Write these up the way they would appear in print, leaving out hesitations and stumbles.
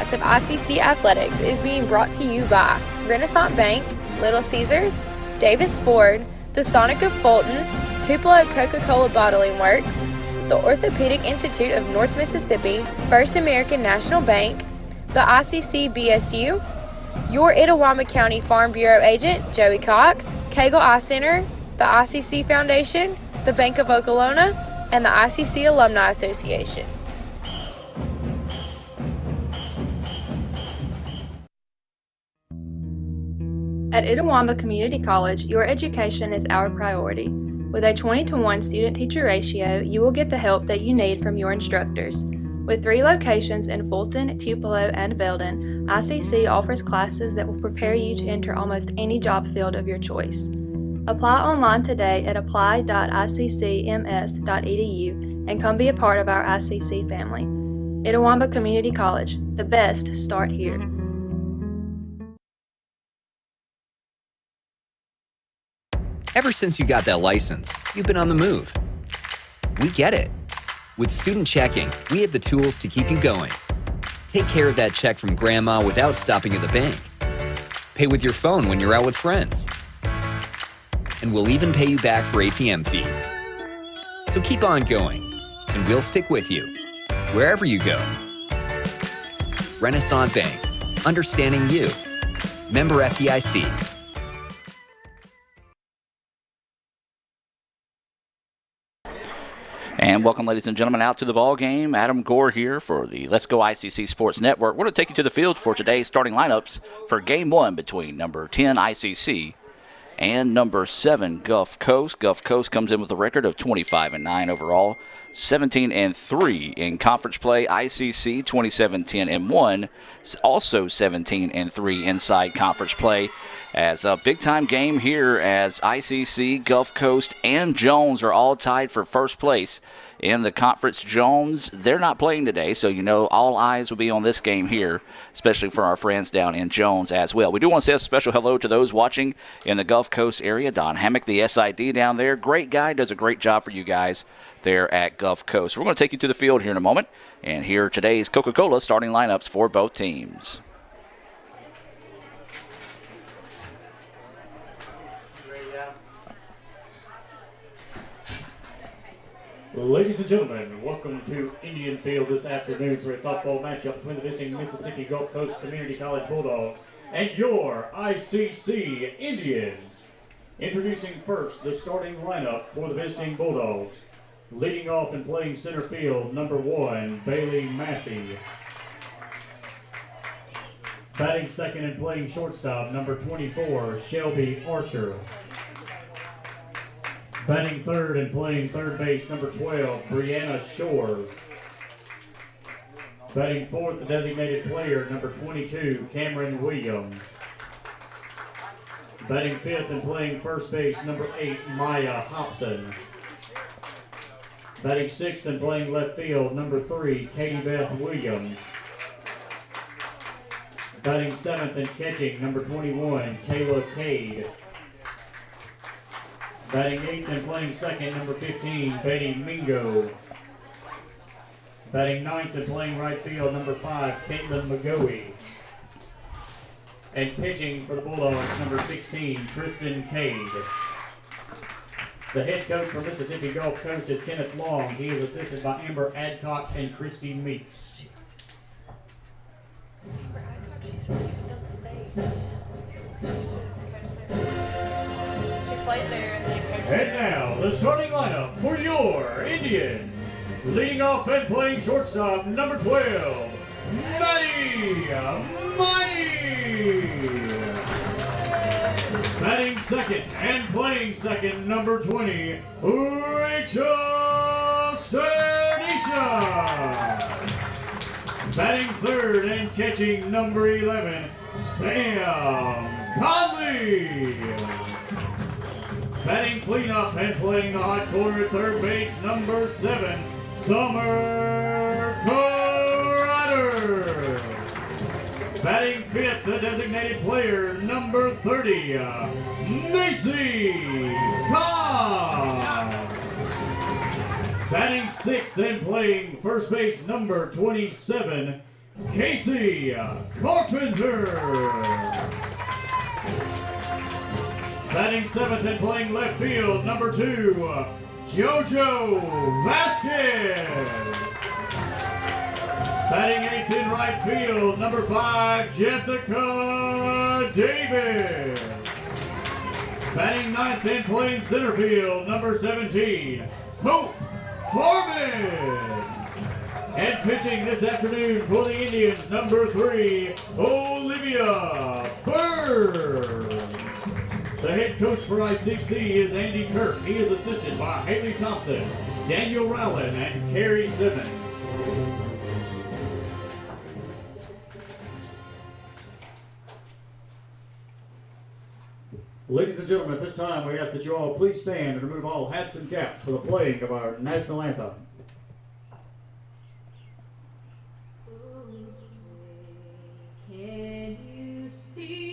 podcast of ICC Athletics is being brought to you by Renaissance Bank, Little Caesars, Davis Ford, the Sonic of Fulton, Tupelo Coca-Cola Bottling Works, the Orthopedic Institute of North Mississippi, First American National Bank, the ICC BSU, your Itawamba County Farm Bureau agent, Joey Cox, Cagle Eye Center, the ICC Foundation, the Bank of Okolona, and the ICC Alumni Association. At Itawamba Community College, your education is our priority. With a 20-to-1 student-teacher ratio, you will get the help that you need from your instructors. With 3 locations in Fulton, Tupelo, and Belden, ICC offers classes that will prepare you to enter almost any job field of your choice. Apply online today at apply.iccms.edu and come be a part of our ICC family. Itawamba Community College, the best start here. Ever since you got that license, you've been on the move. We get it. With Student Checking, we have the tools to keep you going. Take care of that check from grandma without stopping at the bank. Pay with your phone when you're out with friends. And we'll even pay you back for ATM fees. So keep on going, and we'll stick with you, wherever you go. Renaissance Bank, understanding you. Member FDIC. And welcome, ladies and gentlemen, out to the ball game. Adam Gore here for the Let's Go ICC Sports Network. We're going to take you to the field for today's starting lineups for Game 1 between number 10 ICC and number 7 Gulf Coast. Gulf Coast comes in with a record of 25-9 overall, 17-3 in conference play. ICC 27-10-1, also 17-3 inside conference play. As a big-time game here as ICC, Gulf Coast, and Jones are all tied for first place in the conference. Jones, they're not playing today, so you know all eyes will be on this game here, especially for our friends down in Jones as well. We do want to say a special hello to those watching in the Gulf Coast area. Don Hammock, the SID down there, great guy, does a great job for you guys there at Gulf Coast. We're going to take you to the field here in a moment, and here are today's Coca-Cola starting lineups for both teams. Ladies and gentlemen, welcome to Indian Field this afternoon for a softball matchup between the visiting Mississippi Gulf Coast Community College Bulldogs and your ICC Indians. Introducing first the starting lineup for the visiting Bulldogs. Leading off and playing center field, number 1, Bailey Massey. Batting second and playing shortstop, number 24, Shelby Archer. Batting third and playing third base, number 12, Brianna Shore. Batting fourth, the designated player, number 22, Cameron Williams. Batting fifth and playing first base, number 8, Maya Hobson. Batting sixth and playing left field, number 3, Katie Beth Williams. Batting seventh and catching, number 21, Kayla Cade. Batting eighth and playing second, number 15, Betty Mingo. Batting ninth and playing right field, number 5, Caitlin McGoey. And pitching for the Bulldogs, number 16, Kristen Cade. The head coach for Mississippi Gulf Coast is Kenneth Long. He is assisted by Amber Adcox and Christy Meeks. Amber Adcox, she's really built to stay. She played there and then coached And there. now, the starting lineup for your Indians. Leading off and playing shortstop, number 12, Maddie Mighty. Batting second and playing second, number 20, Rachel Sternisha. Batting third and catching, number 11, Sam Conley. Batting cleanup and playing the hot corner at third base, number 7, Summer Carruthers. Batting fifth, the designated player, number 30, Macy Cobb. Batting sixth and playing first base, number 27, Casey Carpenter. Batting seventh and playing left field, number 2, Jojo Vasquez. Batting eighth in right field, number 5, Jessica Davis. Batting ninth and playing center field, number 17, Hope Harmon. And pitching this afternoon for the Indians, number 3, Olivia Bird. The head coach for ICC is Andy Kirk. He is assisted by Haley Thompson, Daniel Rowland, and Carrie Simmons. Ladies and gentlemen, at this time we ask that you all please stand and remove all hats and caps for the playing of our national anthem. Can you see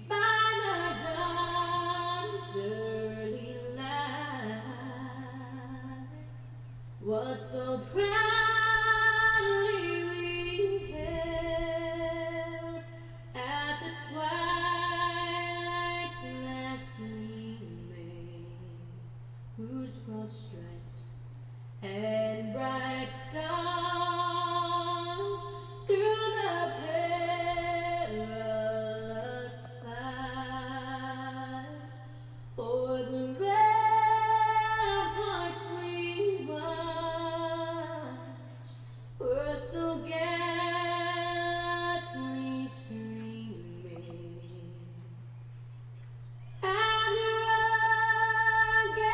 by the dawn's early light what so proudly we held at the twilight's last gleaming, whose broad stripes and bright stars through the perilous fight o'er the ramparts we watched were so gallantly streaming. And the rugged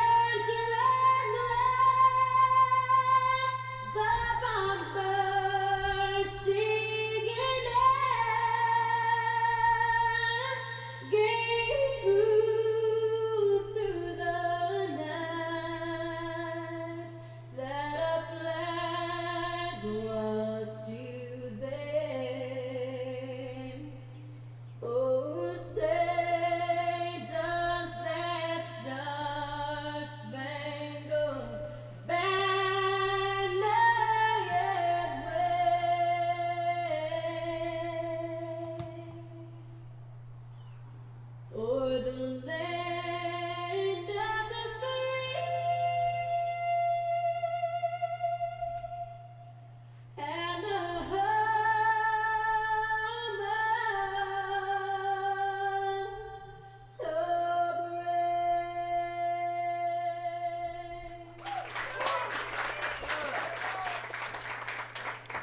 the bombs bursting in air gave proof through the night that a flag was still there. Oh, say does that star-spangled banner yet wave o'er the land of the free and the home of the brave.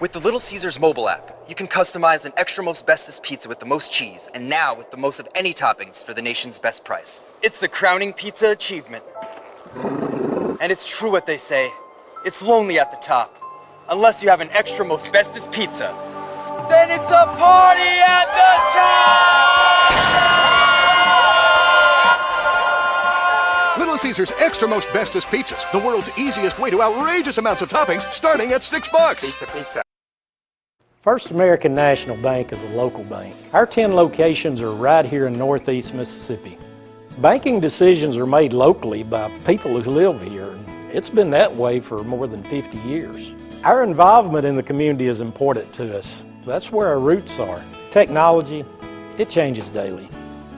With the Little Caesars mobile app, you can customize an extra most bestest pizza with the most cheese, and now with the most of any toppings for the nation's best price. It's the crowning pizza achievement. And it's true what they say, it's lonely at the top. Unless you have an extra most bestest pizza, then it's a party at the top! Little Caesars Extra Most Bestest Pizzas, the world's easiest way to outrageous amounts of toppings, starting at $6. Pizza. First American National Bank is a local bank. Our 10 locations are right here in Northeast Mississippi. Banking decisions are made locally by people who live here. It's been that way for more than 50 years. Our involvement in the community is important to us. That's where our roots are. Technology, it changes daily,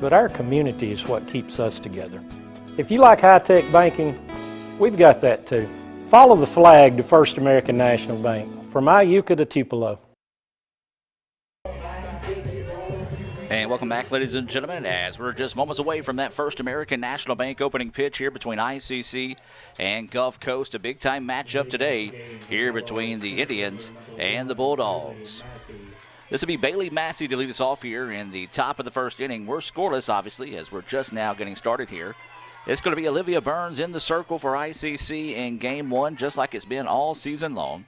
but our community is what keeps us together. If you like high-tech banking, we've got that too. Follow the flag to First American National Bank, from Iuka to Tupelo. And welcome back, ladies and gentlemen, as we're just moments away from that First American National Bank opening pitch here between ICC and Gulf Coast. A big-time matchup today here between the Indians and the Bulldogs. This will be Bailey Massey to lead us off here in the top of the first inning. We're scoreless, obviously, as we're just now getting started here. It's going to be Olivia Burns in the circle for ICC in Game 1, just like it's been all season long.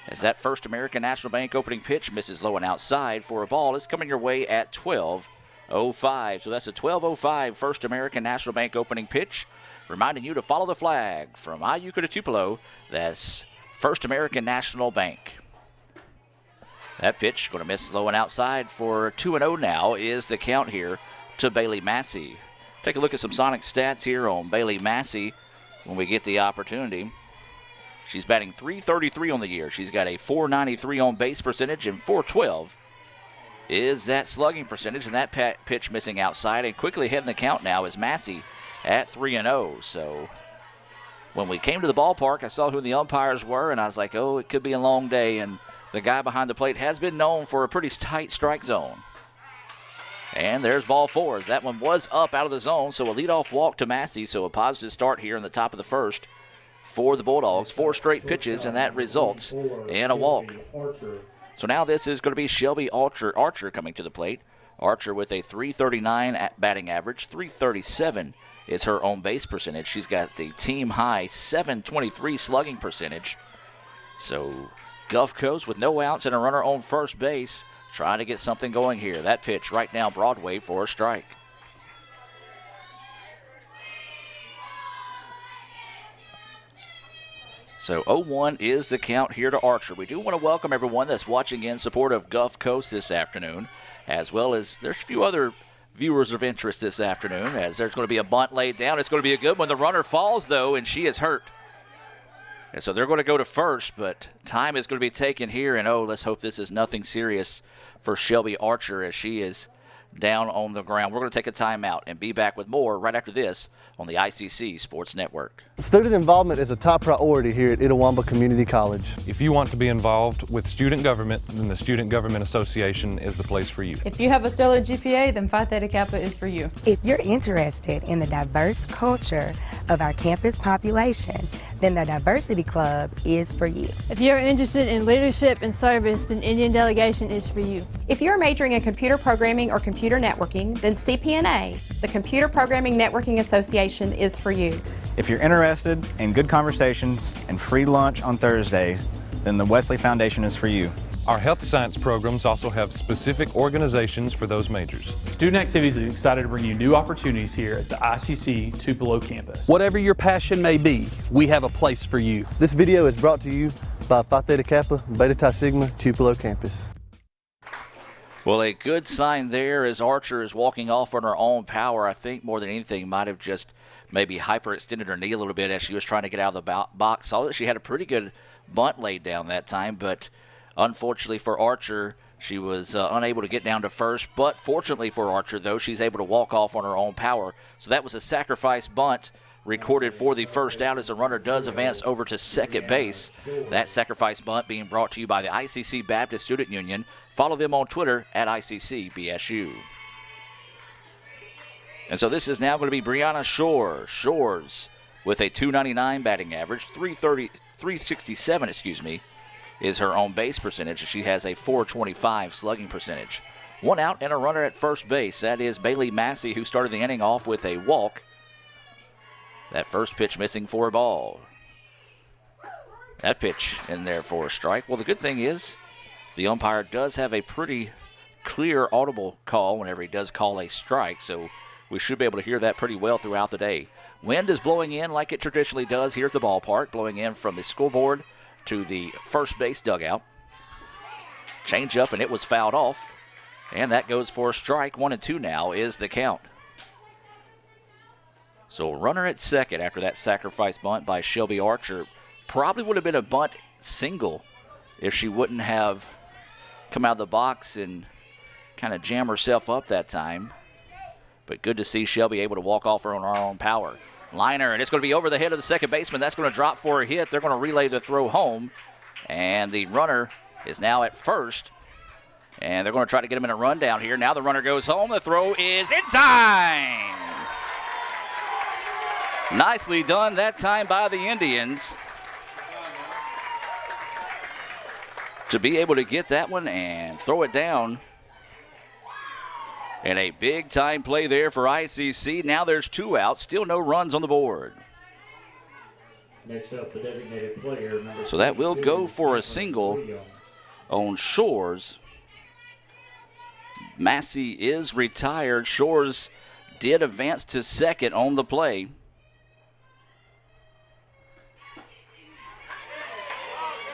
As that First American National Bank opening pitch misses low and outside for a ball, it's coming your way at 12:05. So that's a 12:05 First American National Bank opening pitch. Reminding you to follow the flag from Iuka to Tupelo. That's First American National Bank. That pitch going to miss low and outside for 2-0 now is the count here to Bailey Massey. Take a look at some Sonic stats here on Bailey Massey when we get the opportunity. She's batting .333 on the year. She's got a .493 on base percentage, and .412 is that slugging percentage. And that pitch missing outside, and quickly heading the count now is Massey at 3-0. So when we came to the ballpark, I saw who the umpires were, and I was like, oh, it could be a long day. And the guy behind the plate has been known for a pretty tight strike zone. And there's ball 4. As that one was up out of the zone, so a leadoff walk to Massey. So a positive start here in the top of the first for the Bulldogs. 4 straight pitches, and that results in a walk. So now this is going to be Shelby Archer coming to the plate. Archer with a .339 batting average. .337 is her on base percentage. She's got the team high .723 slugging percentage. So Gulf Coast with no outs and a runner on first base, trying to get something going here. That pitch right now Broadway for a strike. So 0-1 is the count here to Archer. We do want to welcome everyone that's watching in support of Gulf Coast this afternoon, as well as there's a few other viewers of interest this afternoon, as there's going to be a bunt laid down. It's going to be a good one. The runner falls, though, and she is hurt. And so they're going to go to first, but time is going to be taken here, and let's hope this is nothing serious for Shelby Archer as she is down on the ground. We're going to take a timeout and be back with more right after this on the ICC Sports Network. Student involvement is a top priority here at Itawamba Community College. If you want to be involved with student government, then the Student Government Association is the place for you. If you have a stellar GPA, then Phi Theta Kappa is for you. If you're interested in the diverse culture of our campus population, then the Diversity Club is for you. If you're interested in leadership and service, then Indian Delegation is for you. If you're majoring in computer programming or computer networking, then CPNA, the Computer Programming Networking Association, is for you. If you're interested in good conversations and free lunch on Thursdays, then the Wesley Foundation is for you. Our health science programs also have specific organizations for those majors. Student Activities is excited to bring you new opportunities here at the ICC Tupelo campus. Whatever your passion may be, we have a place for you. This video is brought to you by Phi Theta Kappa, Beta Chi Sigma, Tupelo campus. Well, a good sign there as Archer is walking off on her own power. I think more than anything might have just maybe hyperextended her knee a little bit as she was trying to get out of the box. Saw that she had a pretty good bunt laid down that time, but unfortunately for Archer, she was unable to get down to first. But fortunately for Archer, though, she's able to walk off on her own power. So that was a sacrifice bunt recorded for the first out as the runner does advance over to second base. That sacrifice bunt being brought to you by the ICC Baptist Student Union. Follow them on Twitter at ICCBSU. And so this is now going to be Brianna Shore. Shores with a .299 batting average, .367, is her on base percentage. She has a .425 slugging percentage. One out and a runner at first base. That is Bailey Massey, who started the inning off with a walk. That first pitch missing for a ball. That pitch in there for a strike. Well, the good thing is the umpire does have a pretty clear audible call whenever he does call a strike, so we should be able to hear that pretty well throughout the day. Wind is blowing in like it traditionally does here at the ballpark, blowing in from the scoreboard to the first base dugout. Change up, and it was fouled off, and that goes for a strike. 1-2 now is the count. So runner at second after that sacrifice bunt by Shelby Archer. Probably would have been a bunt single if she wouldn't have come out of the box and kind of jam herself up that time. But good to see Shelby able to walk off her on her own power. Liner, and it's going to be over the head of the second baseman. That's going to drop for a hit. They're going to relay the throw home. And the runner is now at first. And they're going to try to get him in a rundown here. Now the runner goes home. The throw is in time. Nicely done that time by the Indians to be able to get that one and throw it down. And a big-time play there for ICC. Now there's 2 outs. Still no runs on the board. Next up, the designated player, number so that will go for a single on Shores. Massey is retired. Shores did advance to second on the play.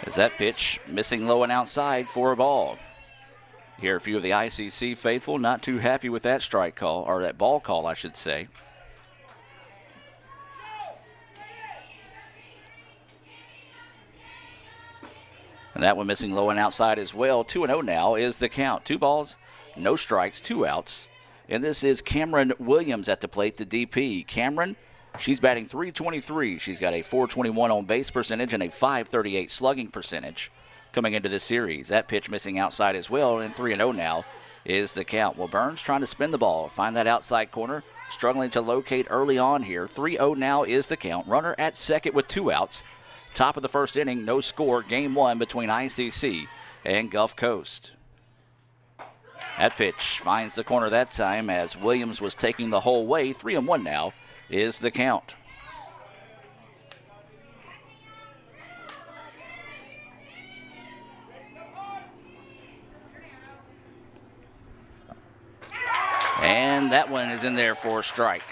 As that pitch missing low and outside for a ball. Here, a few of the ICC faithful not too happy with that strike call, or that ball call, I should say. And that one missing low and outside as well. 2-0 now is the count. 2 balls, no strikes, 2 outs. And this is Cameron Williams at the plate, the DP. Cameron, she's batting .323. She's got a .421 on base percentage and a .538 slugging percentage coming into this series. That pitch missing outside as well, and 3-0 now is the count. Well, Burns trying to spin the ball, find that outside corner, struggling to locate early on here. 3-0 now is the count. Runner at second with 2 outs. Top of the first inning, no score. Game 1 between ICC and Gulf Coast. That pitch finds the corner that time as Williams was taking the whole way. 3-1 now is the count. And that one is in there for a strike.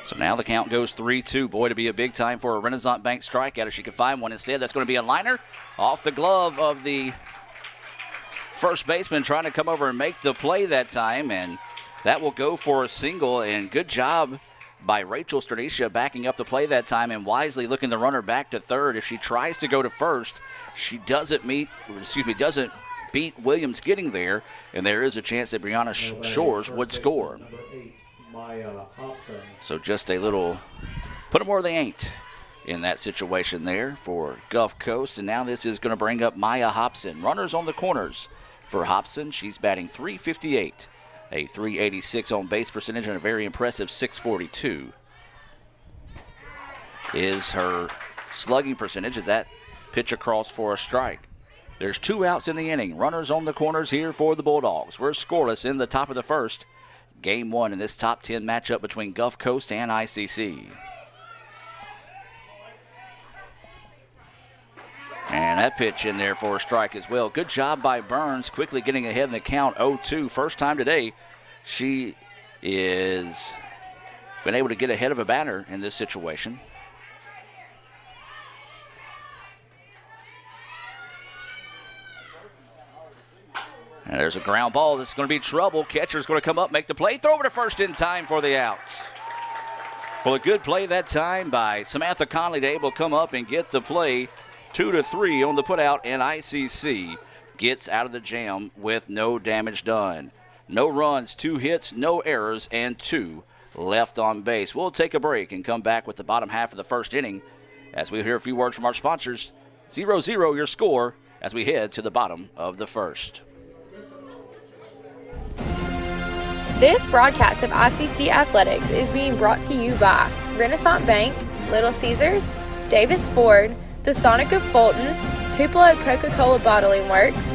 So now the count goes 3-2. Boy, to be a big time for a Renaissance Bank strikeout if she could find one instead. That's going to be a liner off the glove of the first baseman trying to come over and make the play that time. And that will go for a single. And good job by Rachel Stranicia backing up the play that time and wisely looking the runner back to third. If she tries to go to first, she doesn't beat Williams getting there. And there is a chance that Brianna Shores would score. So just a little put them where they ain't in that situation there for Gulf Coast. And now this is going to bring up Maya Hobson. Runners on the corners for Hobson. She's batting .358, a .386 on base percentage, and a very impressive .642 is her slugging percentage as that pitch across for a strike. There's 2 outs in the inning. Runners on the corners here for the Bulldogs. We're scoreless in the top of the first. Game 1 in this top 10 matchup between Gulf Coast and ICC. And that pitch in there for a strike as well. Good job by Burns, quickly getting ahead in the count 0-2. First time today she is been able to get ahead of a batter in this situation. And there's a ground ball. This is going to be trouble. Catcher's going to come up, make the play, throw over to first in time for the outs. Well, a good play that time by Samantha Conley to able to come up and get the play. 2-3 on the putout, and ICC gets out of the jam with no damage done. No runs, 2 hits, no errors, and 2 left on base. We'll take a break and come back with the bottom half of the first inning as we hear a few words from our sponsors. 0-0 your score as we head to the bottom of the first. This broadcast of ICC Athletics is being brought to you by Renaissance Bank, Little Caesars, Davis Ford, the Sonic of Fulton, Tupelo Coca-Cola Bottling Works,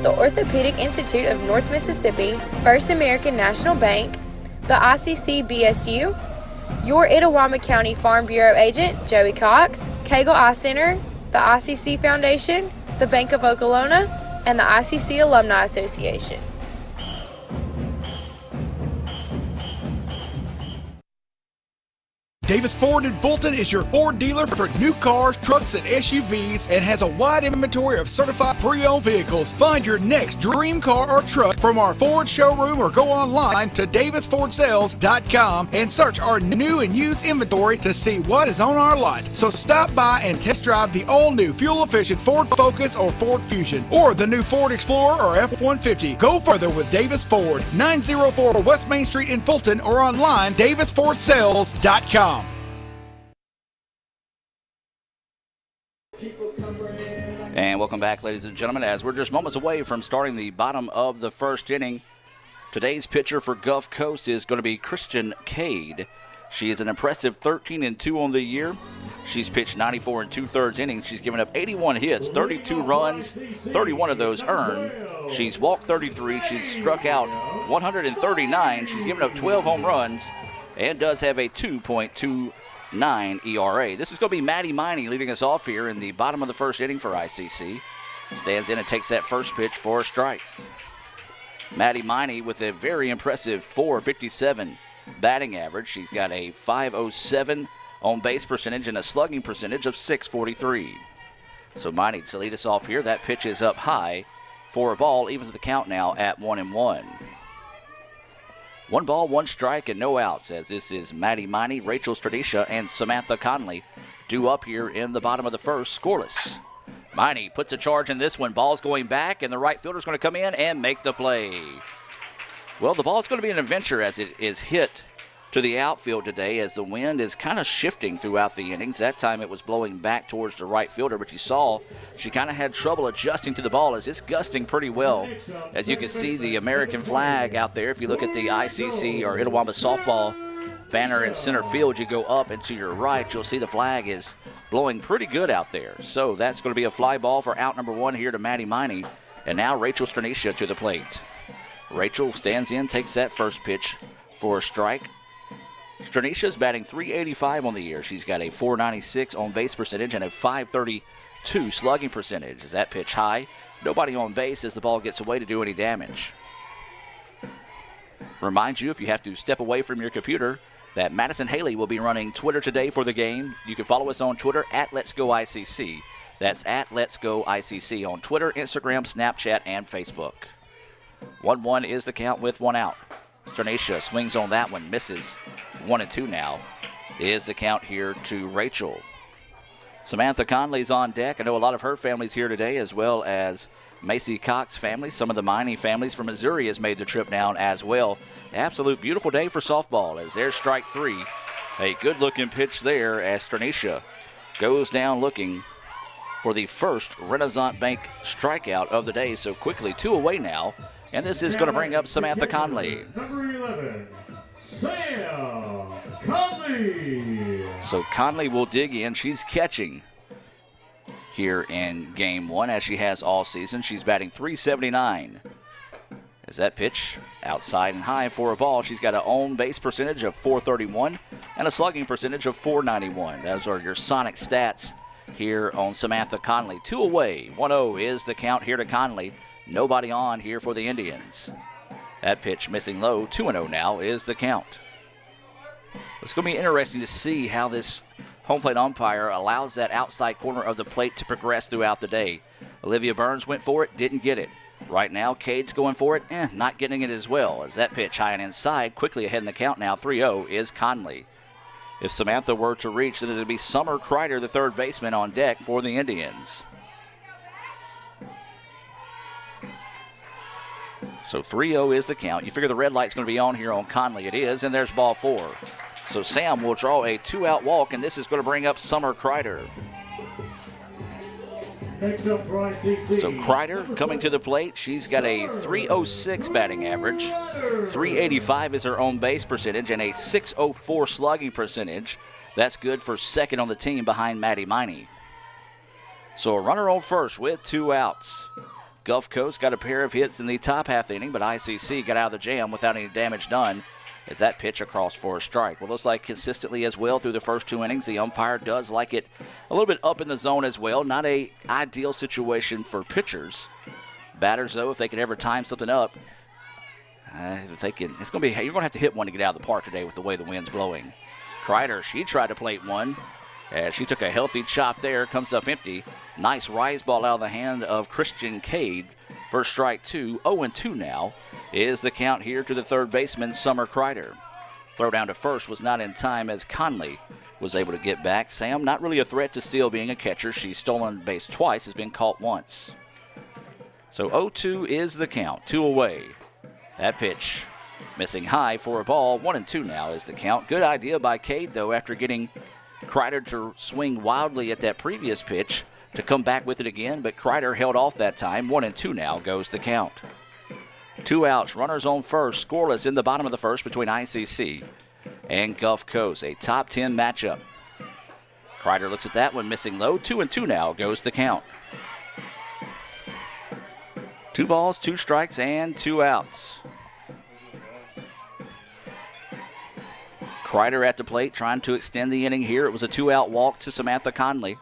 the Orthopedic Institute of North Mississippi, First American National Bank, the ICC BSU, your Itawamba County Farm Bureau agent, Joey Cox, Cagle Eye Center, the ICC Foundation, the Bank of Okolona, and the ICC Alumni Association. Davis Ford in Fulton is your Ford dealer for new cars, trucks, and SUVs and has a wide inventory of certified pre-owned vehicles. Find your next dream car or truck from our Ford showroom or go online to davisfordsales.com and search our new and used inventory to see what is on our lot. So stop by and test drive the all-new fuel-efficient Ford Focus or Ford Fusion or the new Ford Explorer or F-150. Go further with Davis Ford, 904 West Main Street in Fulton or online davisfordsales.com. And welcome back, ladies and gentlemen, as we're just moments away from starting the bottom of the first inning. Today's pitcher for Gulf Coast is going to be Christian Cade. She is an impressive 13-2 on the year. She's pitched 94 2/3 innings. She's given up 81 hits, 32 runs, 31 of those earned. She's walked 33. She's struck out 139. She's given up 12 home runs and does have a 2.29 ERA. This is going to be Maddie Miney leading us off here in the bottom of the first inning for ICC. Stands in and takes that first pitch for a strike. Maddie Miney with a very impressive .457 batting average. She's got a .507 on base percentage and a slugging percentage of .643. So Miney to lead us off here. That pitch is up high for a ball, even to the count now at 1-1. 1 ball, 1 strike, and no outs, as this is Maddie Miney, Rachel Stranisha, and Samantha Conley due up here in the bottom of the first, scoreless. Miney puts a charge in this one. Ball's going back, and the right fielder's going to come in and make the play. Well, the ball's going to be an adventure as it is hit to the outfield today, as the wind is kind of shifting throughout the innings. That time it was blowing back towards the right fielder, but you saw she kind of had trouble adjusting to the ball as it's gusting pretty well. As you can see the American flag out there, if you look at the ICC or Itawamba softball banner in center field, you go up and to your right, you'll see the flag is blowing pretty good out there. So that's going to be a fly ball for out number 1 here to Maddie Miney. And now Rachel Stranisha to the plate. Rachel stands in, takes that first pitch for a strike. Stranisha's batting .385 on the year. She's got a .496 on base percentage and a .532 slugging percentage. Is that pitch high? Nobody on base as the ball gets away to do any damage. Remind you, if you have to step away from your computer, that Madison Haley will be running Twitter today for the game. You can follow us on Twitter at Let's Go ICC. That's at Let's Go ICC on Twitter, Instagram, Snapchat, and Facebook. 1-1 is the count with 1 out. Stranisha swings on that one, misses. 1-2 now is the count here to Rachel. Samantha Conley's on deck. I know a lot of her family's here today, as well as Macy Cox family. Some of the Miney families from Missouri has made the trip down as well. Absolute beautiful day for softball as there's strike 3. A good-looking pitch there as Stranisha goes down looking for the first Renaissance Bank strikeout of the day. So quickly, 2 away now. And this is going to bring up Samantha Conley. Number 11, Sam Conley. So Conley will dig in. She's catching here in game 1 as she has all season. She's batting .379. As that pitch outside and high for a ball. She's got an on base percentage of .431 and a slugging percentage of .491. Those are your Sonic stats here on Samantha Conley. 2 away. 1-0 is the count here to Conley. Nobody on here for the Indians. That pitch missing low. 2-0 now is the count. It's going to be interesting to see how this home plate umpire allows that outside corner of the plate to progress throughout the day. Olivia Burns went for it, didn't get it. Right now, Cade's going for it, not getting it as well. As that pitch high and inside, quickly ahead in the count now. 3-0 is Conley. If Samantha were to reach, then it would be Summer Kreider, the third baseman, on deck for the Indians. So 3-0 is the count. You figure the red light's going to be on here on Conley. It is, and there's ball 4. So Sam will draw a 2-out walk, and this is going to bring up Summer Kreider. So Kreider coming to the plate. She's got a .306 batting average. .385 is her own base percentage, and a .604 slugging percentage. That's good for second on the team behind Maddie Miney. So a runner on first with 2 outs. Gulf Coast got a pair of hits in the top half inning, but ICC got out of the jam without any damage done as that pitch across for a strike. Well, looks like consistently as well through the first 2 innings. The umpire does like it a little bit up in the zone as well. Not a ideal situation for pitchers. Batters, though, if they can ever time something up, if they can, it's going to be, you're going to have to hit one to get out of the park today with the way the wind's blowing. Kreider, she tried to plate one. She took a healthy chop there, comes up empty. Nice rise ball out of the hand of Christian Cade. First strike 2, 0-2 now is the count here to the third baseman, Summer Kreider. Throw down to first was not in time as Conley was able to get back. Sam, not really a threat to steal being a catcher. She's stolen base twice, has been caught once. So 0-2 is the count, 2 away. That pitch missing high for a ball. 1-2 now is the count. Good idea by Cade, though, after getting Kreider to swing wildly at that previous pitch to come back with it again, but Kreider held off that time. 1-2 now goes the count. 2 outs, runners on first, scoreless in the bottom of the first between ICC and Gulf Coast. A top 10 matchup. Kreider looks at that one, missing low. 2-2 now goes the count. 2 balls, 2 strikes, and 2 outs. Kreider at the plate trying to extend the inning here. It was a 2-out walk to Samantha Conley.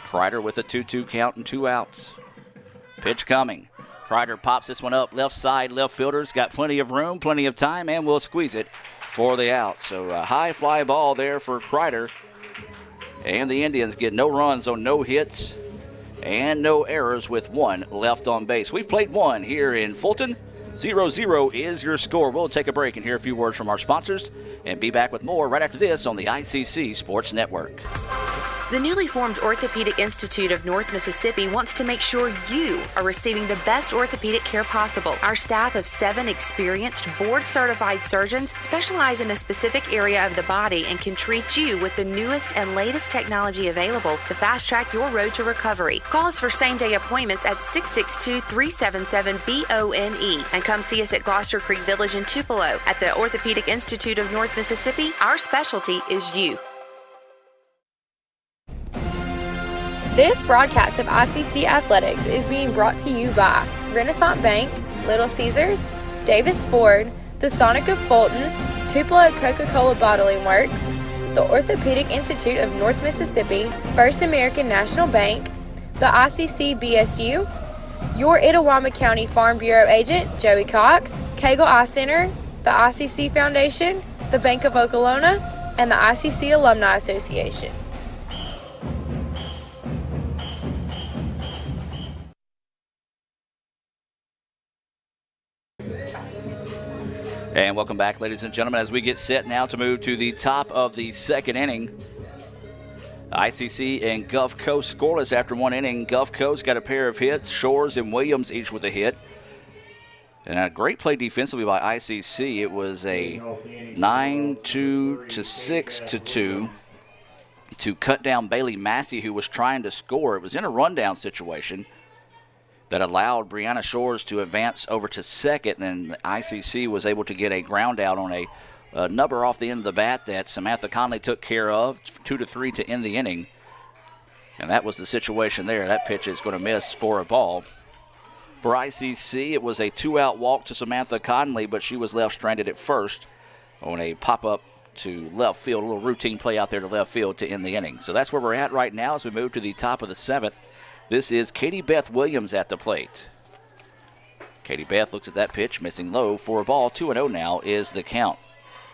Kreider with a 2-2 count and 2 outs. Pitch coming. Kreider pops this one up left side. Left fielder's got plenty of room, plenty of time, and will squeeze it for the out. So a high fly ball there for Kreider. And the Indians get no runs on no hits and no errors with 1 left on base. We've played 1 here in Fulton. 0-0 is your score. We'll take a break and hear a few words from our sponsors and be back with more right after this on the ICC Sports Network. The newly formed Orthopedic Institute of North Mississippi wants to make sure you are receiving the best orthopedic care possible. Our staff of 7 experienced, board-certified surgeons specialize in a specific area of the body and can treat you with the newest and latest technology available to fast-track your road to recovery. Call us for same-day appointments at 662-377-BONE and come see us at Gloucester Creek Village in Tupelo. At the Orthopedic Institute of North Mississippi, our specialty is you. This broadcast of ICC Athletics is being brought to you by Renaissance Bank, Little Caesars, Davis Ford, the Sonic of Fulton, Tupelo Coca-Cola Bottling Works, the Orthopedic Institute of North Mississippi, First American National Bank, the ICC BSU, your Itawamba County Farm Bureau agent, Joey Cox, Cagle Eye Center, the ICC Foundation, the Bank of Okolona, and the ICC Alumni Association. And welcome back, ladies and gentlemen, as we get set now to move to the top of the second inning. ICC and Gulf Coast scoreless after 1 inning. Gulf Coast got a pair of hits. Shores and Williams each with a hit. And a great play defensively by ICC. It was a 9-2 to 6-2 to cut down Bailey Massey, who was trying to score. It was in a rundown situation that allowed Brianna Shores to advance over to second. And then the ICC was able to get a ground out on a number off the end of the bat that Samantha Conley took care of, 2-3 to end the inning. And that was the situation there. That pitch is going to miss for a ball. For ICC, it was a 2-out walk to Samantha Conley, but she was left stranded at first on a pop-up to left field, a little routine play out there to left field to end the inning. So that's where we're at right now as we move to the top of the 7th. This is Katie Beth Williams at the plate. Katie Beth looks at that pitch, missing low for a ball. 2-0 now is the count.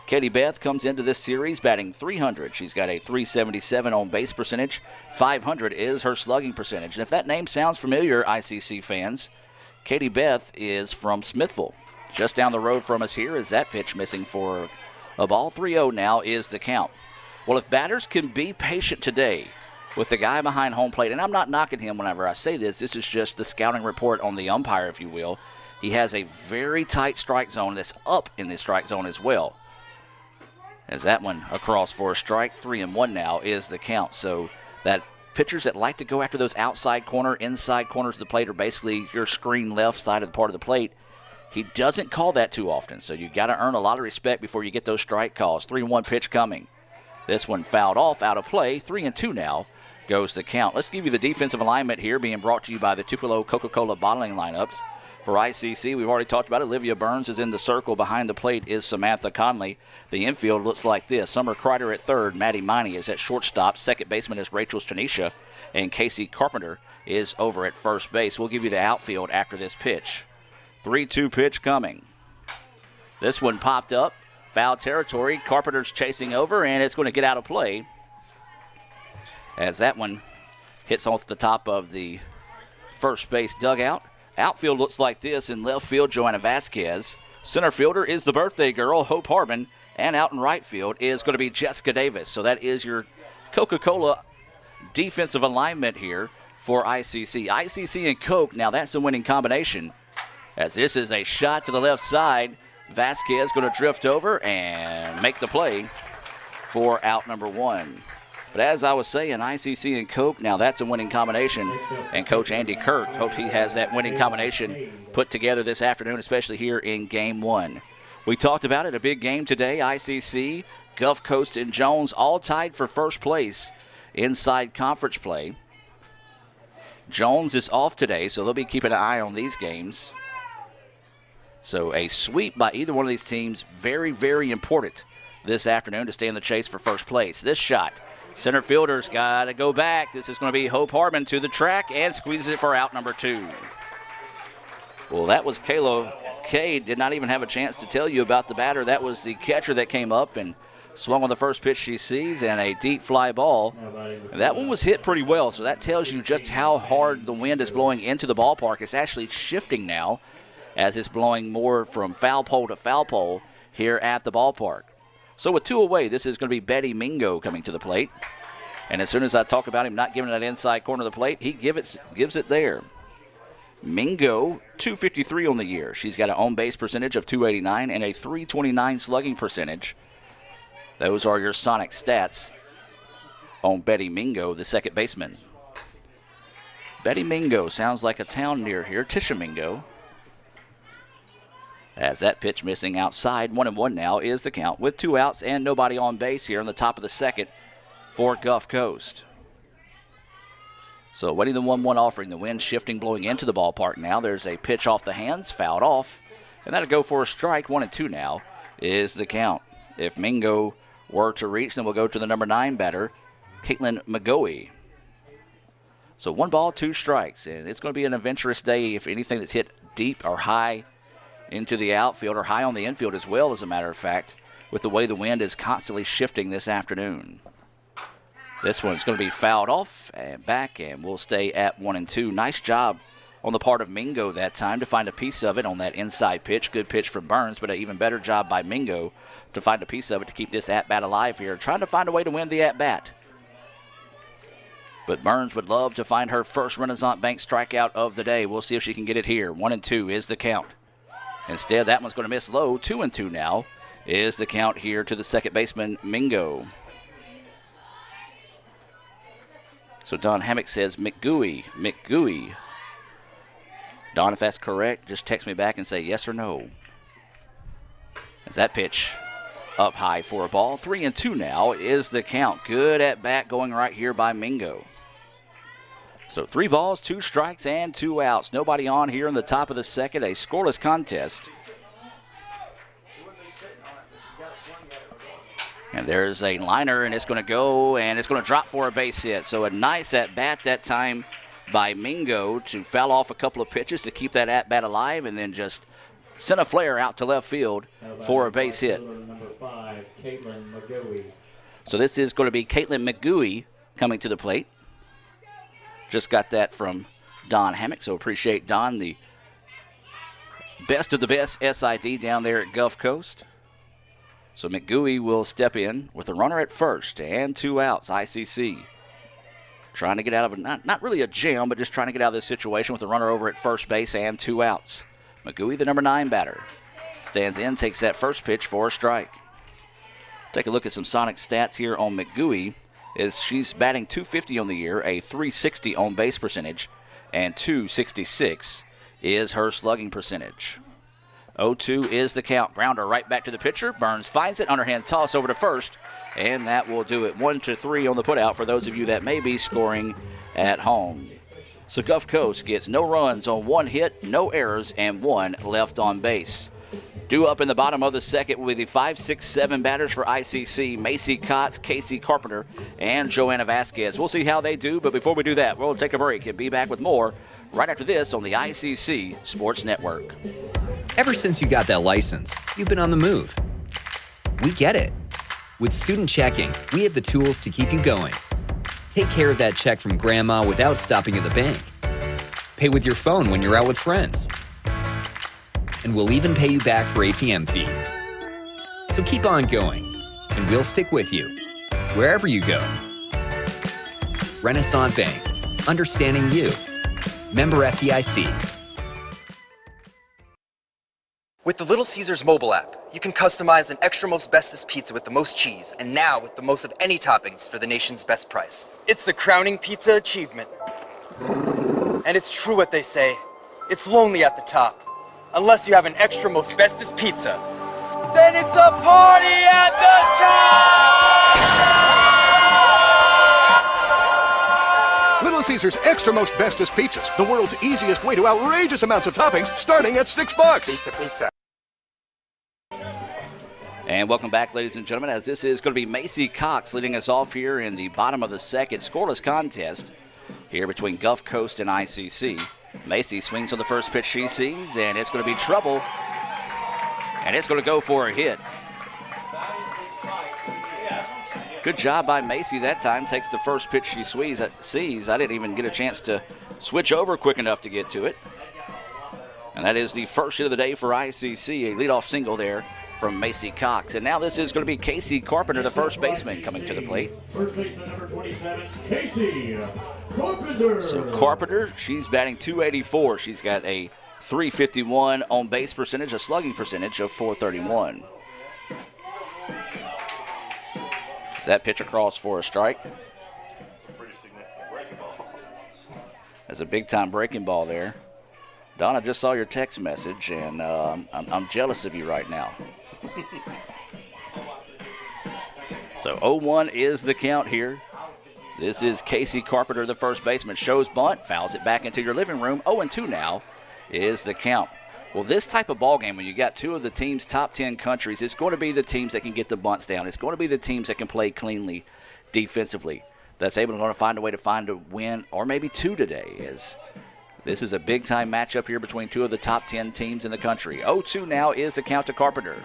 Katie Beth comes into this series batting .300. She's got a .377 on base percentage. .500 is her slugging percentage. And if that name sounds familiar, ICC fans, Katie Beth is from Smithville. Just down the road from us here is that pitch missing for a ball. 3-0 now is the count. Well, if batters can be patient today with the guy behind home plate, and I'm not knocking him whenever I say this. This is just the scouting report on the umpire, if you will. He has a very tight strike zone that's up in the strike zone as well. As that one across for a strike, 3-1 now is the count. So that pitchers that like to go after those outside corner, inside corners of the plate are basically your screen left side of the part of the plate. He doesn't call that too often, so you got to earn a lot of respect before you get those strike calls. 3-1 pitch coming. This one fouled off, out of play. 3-2 now goes the count. Let's give you the defensive alignment here, being brought to you by the Tupelo Coca-Cola bottling lineups. For ICC, we've already talked about it. Olivia Burns is in the circle. Behind the plate is Samantha Conley. The infield looks like this. Summer Kreider at third. Maddie Miney is at shortstop. Second baseman is Rachel Stanisha. And Casey Carpenter is over at first base. We'll give you the outfield after this pitch. 3-2 pitch coming. This one popped up. Foul territory. Carpenter's chasing over, and it's going to get out of play as that one hits off the top of the first base dugout. Outfield looks like this. In left field, Joanna Vasquez. Center fielder is the birthday girl, Hope Harbin. And out in right field is going to be Jessica Davis. So that is your Coca-Cola defensive alignment here for ICC. ICC and Coke, now that's a winning combination. As this is a shot to the left side. Vasquez going to drift over and make the play for out number 1. But as I was saying, ICC and Coke, now that's a winning combination. And Coach Andy Kirk hopes he has that winning combination put together this afternoon, especially here in Game 1. We talked about it, a big game today. ICC, Gulf Coast, and Jones all tied for first place inside conference play. Jones is off today, so they'll be keeping an eye on these games. So a sweep by either one of these teams, very, very important this afternoon to stay in the chase for first place. This shot. Center fielder's got to go back. This is going to be Hope Harbin to the track and squeezes it for out number 2. Well, that was Kayla Kay. Did not even have a chance to tell you about the batter. That was the catcher that came up and Swung on the first pitch she sees, and a deep fly ball. And that one was hit pretty well, so that tells you just how hard the wind is blowing into the ballpark. It's actually shifting now as it's blowing more from foul pole to foul pole here at the ballpark. So with 2 away, this is going to be Betty Mingo coming to the plate. And as soon as I talk about him not giving that inside corner of the plate, he gives it there. Mingo, 253 on the year. She's got an on-base percentage of 289 and a 329 slugging percentage. Those are your Sonic stats on Betty Mingo, the second baseman. Betty Mingo sounds like a town near here, Tishomingo. As that pitch missing outside, 1-1 now is the count with 2 outs and nobody on base here in the top of the second for Gulf Coast. So waiting the 1-1 offering, the wind shifting, blowing into the ballpark now. There's a pitch off the hands, fouled off, and that'll go for a strike. 1-2 now is the count. If Mingo were to reach, then we'll go to the number 9 batter, Caitlin McGoey. So 1 ball, 2 strikes, and it's going to be an adventurous day if anything that's hit deep or high into the outfield or high on the infield as well, as a matter of fact, with the way the wind is constantly shifting this afternoon. This one's going to be fouled off and back, and we'll stay at 1-2. Nice job on the part of Mingo that time to find a piece of it on that inside pitch. Good pitch from Burns, but an even better job by Mingo to find a piece of it to keep this at-bat alive here, trying to find a way to win the at-bat. But Burns would love to find her first Renaissance Bank strikeout of the day. We'll see if she can get it here. 1-2 is the count. Instead, that one's going to miss low. 2-2 now is the count here to the second baseman, Mingo. So Don Hammock says McGooey. Don, if that's correct, just text me back and say yes or no. As that pitch up high for a ball. 3-2 now is the count. Good at bat going right here by Mingo. So 3 balls, 2 strikes, and 2 outs. Nobody on here in the top of the second. A scoreless contest. And there's a liner, and it's going to go, and it's going to drop for a base hit. So a nice at-bat that time by Mingo to foul off a couple of pitches to keep that at-bat alive, and then just send a flare out to left field for a base hit. Number 5, Caitlin McGoey. So this is going to be Caitlin McGooey coming to the plate. Just got that from Don Hammock, so appreciate Don, the best of the best SID down there at Gulf Coast. So McGooey will step in with a runner at first and 2 outs, ICC. Trying to get out of not really a jam, but just trying to get out of this situation with a runner over at first base and 2 outs. McGooey, the number 9 batter, stands in, takes that first pitch for a strike. Take a look at some Sonic stats here on McGooey. She's batting .250 on the year, a .360 on base percentage, and .266 is her slugging percentage. 0-2 is the count. Grounder right back to the pitcher. Burns finds it. Underhand toss over to first, and that will do it. 1-3 on the putout for those of you that may be scoring at home. So Gulf Coast gets no runs on 1 hit, no errors, and 1 left on base. Due up in the bottom of the second with the 5, 6, 7 batters for ICC, Macy Cox, Casey Carpenter, and Joanna Vasquez. We'll see how they do, but before we do that, we'll take a break and be back with more right after this on the ICC Sports Network. Ever since you got that license, you've been on the move. We get it. With Student Checking, we have the tools to keep you going. Take care of that check from grandma without stopping at the bank. Pay with your phone when you're out with friends. And we'll even pay you back for ATM fees. So keep on going, and we'll stick with you, wherever you go. Renaissance Bank, understanding you. Member FDIC. With the Little Caesars mobile app, you can customize an extra most bestest pizza with the most cheese, and now with the most of any toppings for the nation's best price. It's the crowning pizza achievement. And it's true what they say, it's lonely at the top. Unless you have an extra most bestest pizza, then it's a party at the top! Little Caesars Extra Most Bestest Pizzas, the world's easiest way to outrageous amounts of toppings, starting at $6. Pizza. And welcome back, ladies and gentlemen, as this is going to be Macy Cox leading us off here in the bottom of the second. Scoreless contest here between Gulf Coast and ICC. Macy swings on the first pitch she sees, and it's going to be trouble. And it's going to go for a hit. Good job by Macy that time. Takes the first pitch she sees. I didn't even get a chance to switch over quick enough to get to it. And that is the first hit of the day for ICC. A leadoff single there from Macy Cox. And now this is going to be Casey Carpenter, the first baseman, coming to the plate. First baseman number 27, Casey Carpenter. So Carpenter, she's batting .284. She's got a .351 on base percentage, a slugging percentage of .431. Is that pitch across for a strike? That's a big-time breaking ball there. Don, I just saw your text message, and I'm jealous of you right now. So 0-1 is the count here. This is Casey Carpenter, the first baseman. Shows bunt, fouls it back into your living room. 0-2 now is the count. Well, this type of ball game, when you got two of the team's top 10 countries, it's going to be the teams that can get the bunts down. It's going to be the teams that can play cleanly defensively. That's able to find a way to find a win, or maybe two today. As this is a big-time matchup here between two of the top 10 teams in the country. 0-2 now is the count to Carpenter.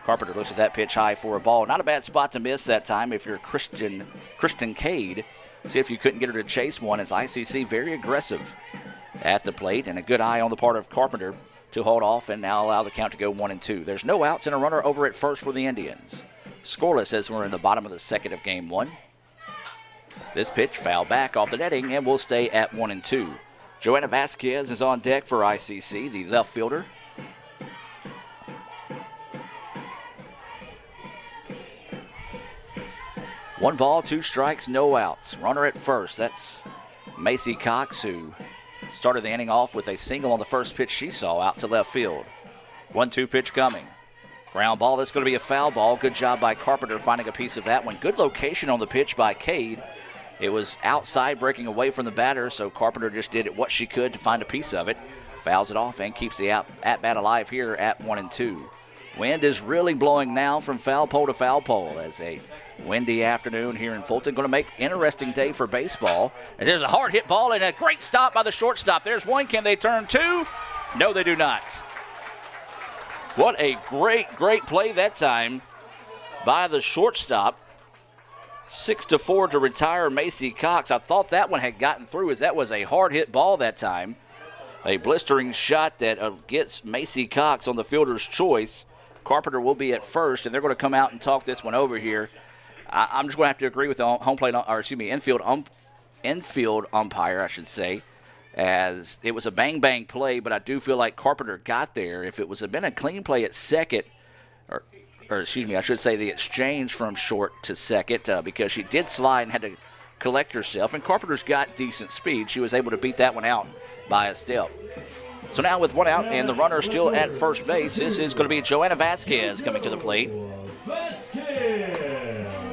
Carpenter looks at that pitch high for a ball. Not a bad spot to miss that time if you're Kristen Cade. See if you couldn't get her to chase one, as ICC very aggressive at the plate, and a good eye on the part of Carpenter to hold off and now allow the count to go 1-2. There's no outs and a runner over at first for the Indians. Scoreless as we're in the bottom of the second of game one. This pitch foul back off the netting and will stay at 1-2. Joanna Vasquez is on deck for ICC, the left fielder. One ball, two strikes, no outs. Runner at first. That's Macy Cox, who started the inning off with a single on the first pitch she saw out to left field. 1-2 pitch coming. Ground ball, that's going to be a foul ball. Good job by Carpenter finding a piece of that one. Good location on the pitch by Cade. It was outside, breaking away from the batter, so Carpenter just did what she could to find a piece of it. Fouls it off and keeps the at-bat alive here at 1-2. Wind is really blowing now from foul pole to foul pole as a windy afternoon here in Fulton. Going to make an interesting day for baseball. And there's a hard hit ball and a great stop by the shortstop. There's one. Can they turn two? No, they do not. What a great play that time by the shortstop. 6-4 to retire Macy Cox. I thought that one had gotten through, as that was a hard hit ball that time. A blistering shot that gets Macy Cox on the fielder's choice. Carpenter will be at first, and they're going to come out and talk this one over here. I'm just going to have to agree with the infield umpire, I should say, as it was a bang play, but I do feel like Carpenter got there. If it was been a clean play at second, or excuse me, I should say the exchange from short to second, because she did slide and had to collect herself, and Carpenter's got decent speed. She was able to beat that one out by a step. So now with one out and the runner still at first base, this is going to be Joanna Vasquez coming to the plate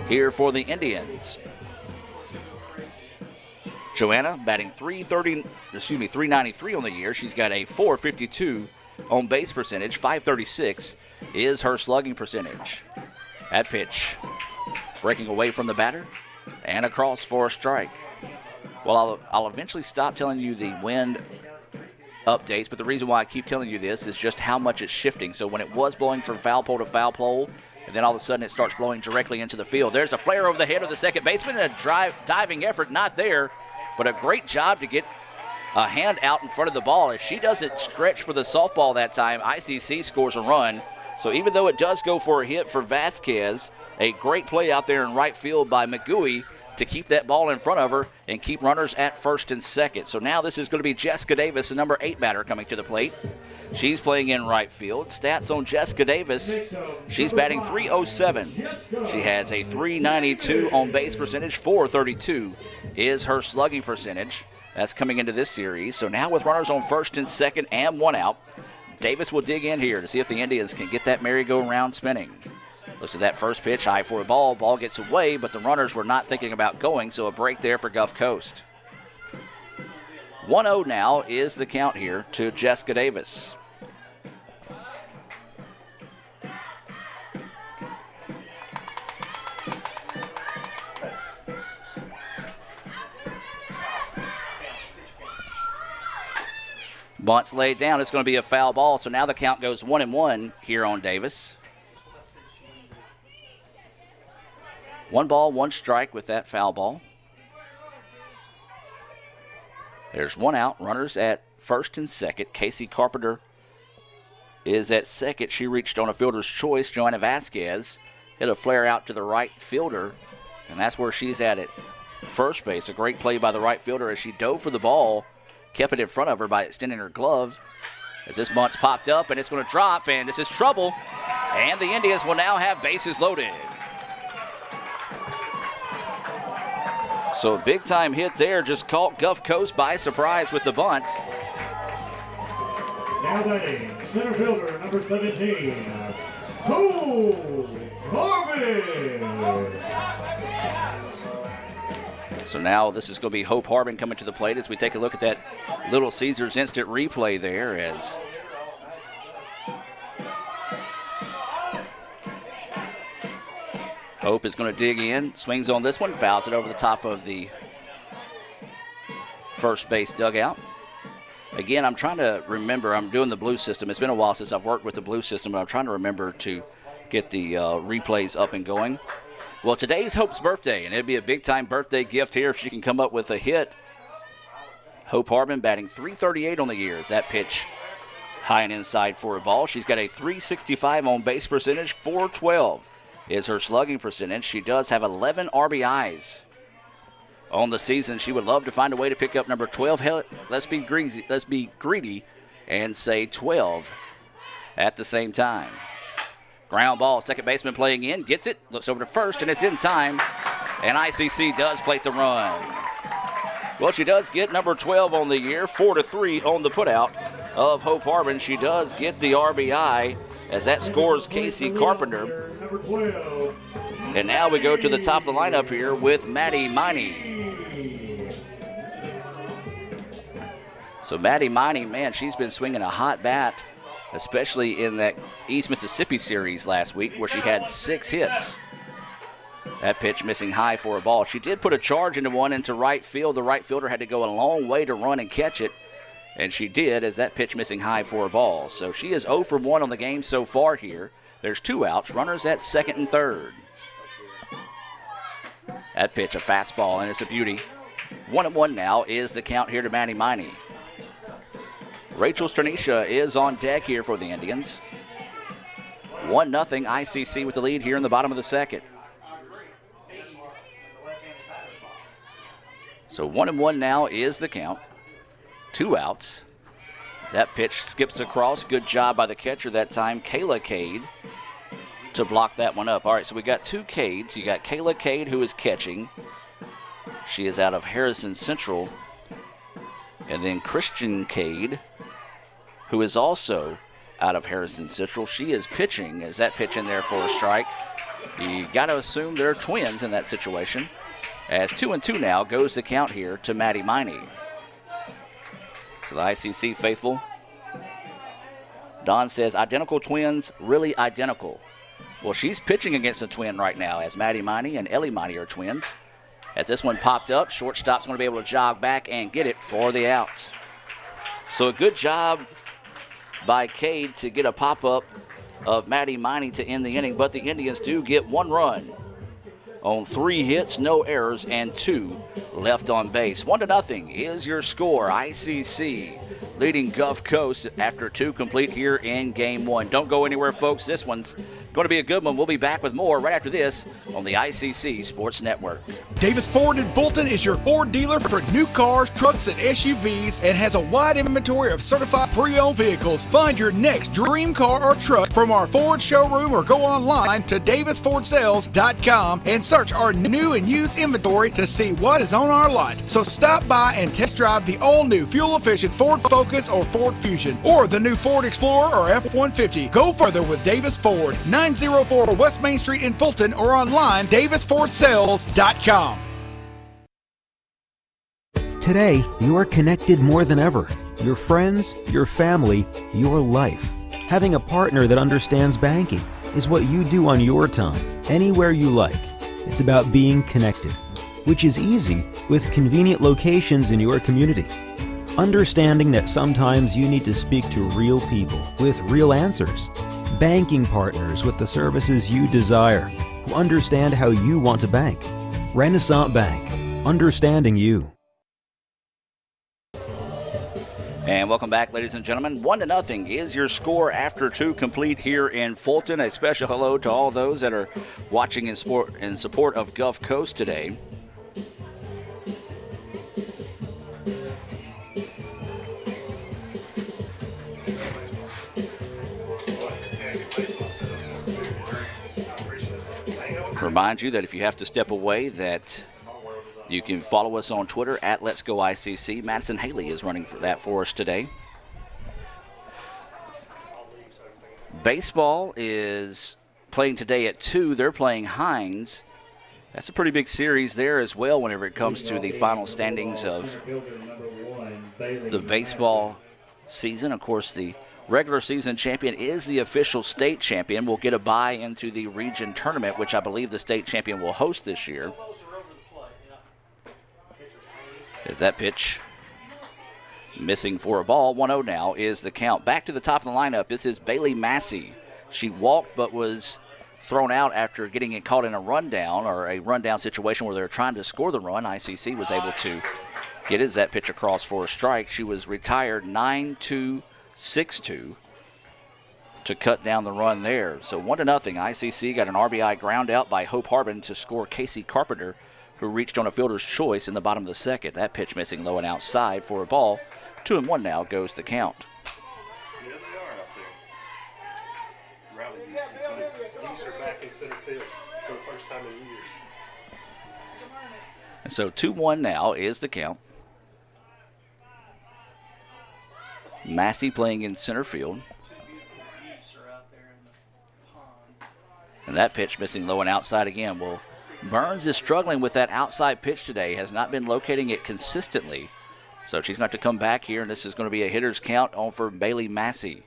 here for the Indians. Joanna batting .393 on the year. She's got a .452 on base percentage. .536 is her slugging percentage. That pitch breaking away from the batter and across for a strike. Well, I'll eventually stop telling you the wind updates, but the reason why I keep telling you this is just how much it's shifting. So when it was blowing from foul pole to foul pole, and then all of a sudden it starts blowing directly into the field. There's a flare over the head of the second baseman, and a diving effort, not there, but a great job to get a hand out in front of the ball. If she doesn't stretch for the softball that time, ICC scores a run. So even though it does go for a hit for Vasquez, a great play out there in right field by McGooey to keep that ball in front of her and keep runners at first and second. So now this is going to be Jessica Davis, the number 8 batter, coming to the plate. She's playing in right field. Stats on Jessica Davis, she's batting .307. She has a .392 on base percentage. .432 is her slugging percentage. That's coming into this series. So now with runners on first and second and one out, Davis will dig in here to see if the Indians can get that merry-go-round spinning. Looks at that first pitch, high for a ball. Ball gets away, but the runners were not thinking about going, so a break there for Gulf Coast. 1-0 now is the count here to Jessica Davis. Bunt's laid down. It's going to be a foul ball, so now the count goes 1-1 here on Davis. 1 ball, 1 strike with that foul ball. There's 1 out. Runners at first and second. Casey Carpenter is at second. She reached on a fielder's choice. Joanna Vasquez hit a flare out to the right fielder, and that's where she's at it. First base, a great play by the right fielder as she dove for the ball, kept it in front of her by extending her glove. As this bunt's popped up, and it's going to drop, and this is trouble. And the Indians will now have bases loaded. So a big-time hit there, just caught Gulf Coast by surprise with the bunt. Now batting, center fielder, number 17, Hope Harbin. So now this is going to be Hope Harbin coming to the plate as we take a look at that Little Caesars instant replay there as Hope is going to dig in, swings on this one, fouls it over the top of the first base dugout. Again, I'm trying to remember, I'm doing the blue system. It's been a while since I've worked with the blue system, but I'm trying to remember to get the replays up and going. Well, today's Hope's birthday, and it'd be a big-time birthday gift here if she can come up with a hit. Hope Harbin batting .338 on the year as that pitch high and inside for a ball. She's got a .365 on base percentage, .412 is her slugging percentage. She does have 11 RBIs on the season. She would love to find a way to pick up number 12. Hell, let's be greedy and say 12 at the same time. Ground ball, second baseman playing in, gets it, looks over to first, and it's in time. And ICC does plate the run. Well, she does get number 12 on the year, 4-3 on the putout of Hope Harbin. She does get the RBI as that scores Casey Carpenter. And now we go to the top of the lineup here with Maddie Miney. So Maddie Miney, man, she's been swinging a hot bat, especially in that East Mississippi series last week where she had 6 hits. That pitch missing high for a ball. She did put a charge into one into right field. The right fielder had to go a long way to run and catch it, and she did as that pitch missing high for a ball. So she is 0 for 1 on the game so far here. There's 2 outs, runners at second and third. That pitch, a fastball, and it's a beauty. 1-1 now is the count here to Maddie Miney. Rachel Stranisha is on deck here for the Indians. 1-0 ICC with the lead here in the bottom of the second. So 1-1 now is the count. 2 outs. As that pitch skips across, good job by the catcher that time, Kayla Cade, to block that one up. All right, so we got 2 Cades. You got Kayla Cade, who is catching. She is out of Harrison Central. And then Christian Cade, who is also out of Harrison Central. She is pitching. As that pitch in there for a strike. You got to assume they're twins in that situation. As 2-2 now goes the count here to Maddie Miney. So the ICC faithful. Don says, identical twins, really identical. Well, she's pitching against a twin right now as Maddie Miney and Ellie Miney are twins. As this one popped up, shortstop's going to be able to jog back and get it for the out. So a good job by Cade to get a pop-up of Maddie Miney to end the inning, but the Indians do get 1 run on 3 hits, no errors, and 2 left on base. 1-0 is your score. ICC leading Gulf Coast after 2 complete here in Game 1. Don't go anywhere, folks. This one's going to be a good one. We'll be back with more right after this on the ICC Sports Network. Davis Ford in Fulton is your Ford dealer for new cars, trucks, and SUVs and has a wide inventory of certified pre-owned vehicles. Find your next dream car or truck from our Ford showroom or go online to davisfordsales.com and search our new and used inventory to see what is on our lot. So stop by and test drive the all-new fuel-efficient Ford Focus or Ford Fusion or the new Ford Explorer or F-150. Go further with Davis Ford, 904 West Main Street in Fulton or online davisfordsales.com. Today, you are connected more than ever. Your friends, your family, your life. Having a partner that understands banking is what you do on your time, anywhere you like. It's about being connected, which is easy with convenient locations in your community. Understanding that sometimes you need to speak to real people with real answers. Banking partners with the services you desire, who understand how you want to bank. Renaissance Bank, understanding you. And welcome back, ladies and gentlemen. 1-0 is your score after 2 complete here in Fulton. A special hello to all those that are watching in support of Gulf Coast today. Remind you that if you have to step away, that you can follow us on Twitter at Let's Go ICC. Madison Haley is running for us today. Baseball is playing today at 2. They're playing Hines. That's a pretty big series there as well whenever it comes to the final standings of the baseball season. Of course, the regular season champion is the official state champion. Will get a bye into the region tournament, which I believe the state champion will host this year. As that pitch missing for a ball. 1-0 now is the count. Back to the top of the lineup. This is Bailey Massey. She walked but was thrown out after getting it caught in a rundown, or a rundown situation where they were trying to score the run. ICC was able to get his that pitch across for a strike. She was retired 9-2, 6-2 to cut down the run there. So 1-0. ICC got an RBI ground out by Hope Harbin to score Casey Carpenter, who reached on a fielder's choice in the bottom of the second. That pitch missing low and outside for a ball. 2-1 now goes the count. Yeah, they are out there. Rally geese are back in center field for the first time in years. And so 2-1 now is the count. Massey playing in center field. And that pitch missing low and outside again. Well, Burns is struggling with that outside pitch today, has not been locating it consistently. So she's going to have to come back here, and this is going to be a hitter's count on for Bailey Massey.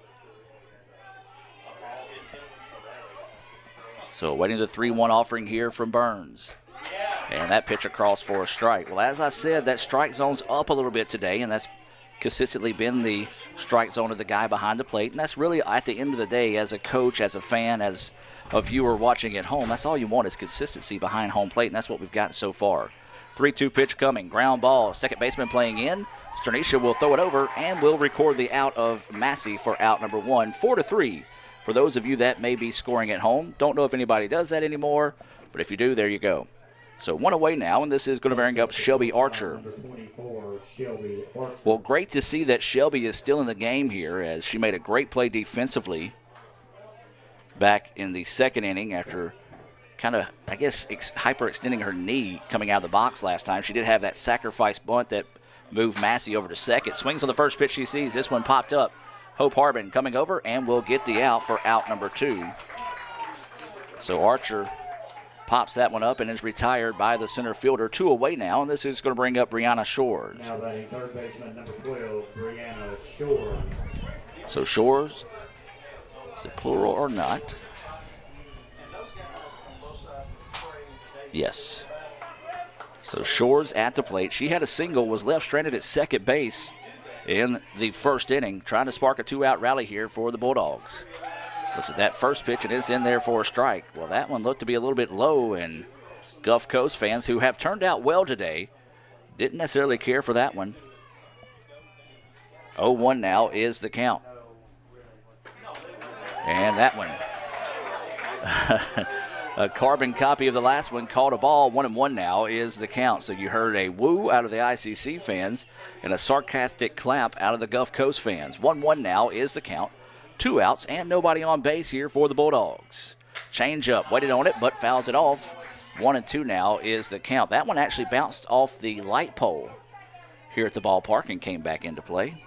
So waiting the 3-1 offering here from Burns. And that pitch across for a strike. Well, as I said, that strike zone's up a little bit today, and that's consistently been the strike zone of the guy behind the plate. And that's really, at the end of the day, as a coach, as a fan, as a viewer watching at home, that's all you want is consistency behind home plate, and that's what we've gotten so far. 3-2 pitch coming. Ground ball. Second baseman playing in. Sternisha will throw it over and will record the out of Massey for out number 1. 4-3 for those of you that may be scoring at home. Don't know if anybody does that anymore, but if you do, there you go. So 1 away now, and this is going to bring up Shelby Archer. Well, great to see that Shelby is still in the game here, as she made a great play defensively back in the second inning after kind of, I guess, hyperextending her knee coming out of the box last time. She did have that sacrifice bunt that moved Massey over to second. Swings on the first pitch she sees. This one popped up. Hope Harbin coming over and will get the out for out number 2. So Archer pops that one up and is retired by the center fielder. 2 away now, and this is going to bring up Brianna Shores. Now batting third baseman number 12, Brianna Shores. So Shores, is it plural or not? Yes. So Shores at the plate. She had a single, was left stranded at second base in the first inning, trying to spark a 2-out rally here for the Bulldogs. Looks at that first pitch, and it's in there for a strike. Well, that one looked to be a little bit low, and Gulf Coast fans, who have turned out well today, didn't necessarily care for that one. 0-1 now is the count. And that one, a carbon copy of the last one, called a ball. 1-1 now is the count. So you heard a woo out of the ICC fans and a sarcastic clap out of the Gulf Coast fans. 1-1 now is the count. 2 outs and nobody on base here for the Bulldogs. Change up, waited on it, but fouls it off. 1-2 now is the count. That one actually bounced off the light pole here at the ballpark and came back into play.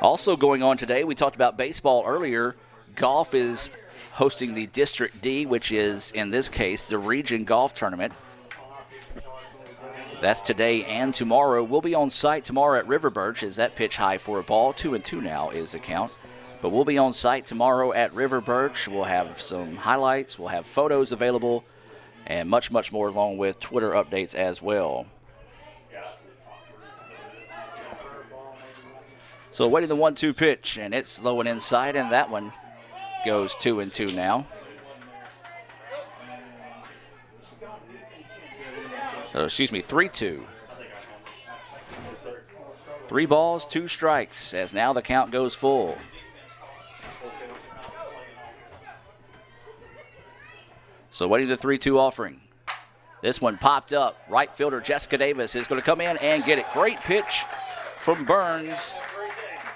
Also going on today, we talked about baseball earlier. Golf is hosting the District D, which is, in this case, the Region Golf Tournament. That's today and tomorrow. We'll be on site tomorrow at River Birch. As that pitch high for a ball. 2-2 now is the count. But we'll be on site tomorrow at River Birch. We'll have some highlights. We'll have photos available and much, much more, along with Twitter updates as well. So waiting the 1-2 pitch, and it's low and inside, and that one goes 2-2 now. So, 3-2. 3 balls, 2 strikes, as now the count goes full. So waiting the 3-2 offering. This one popped up. Right fielder Jessica Davis is going to come in and get it. Great pitch from Burns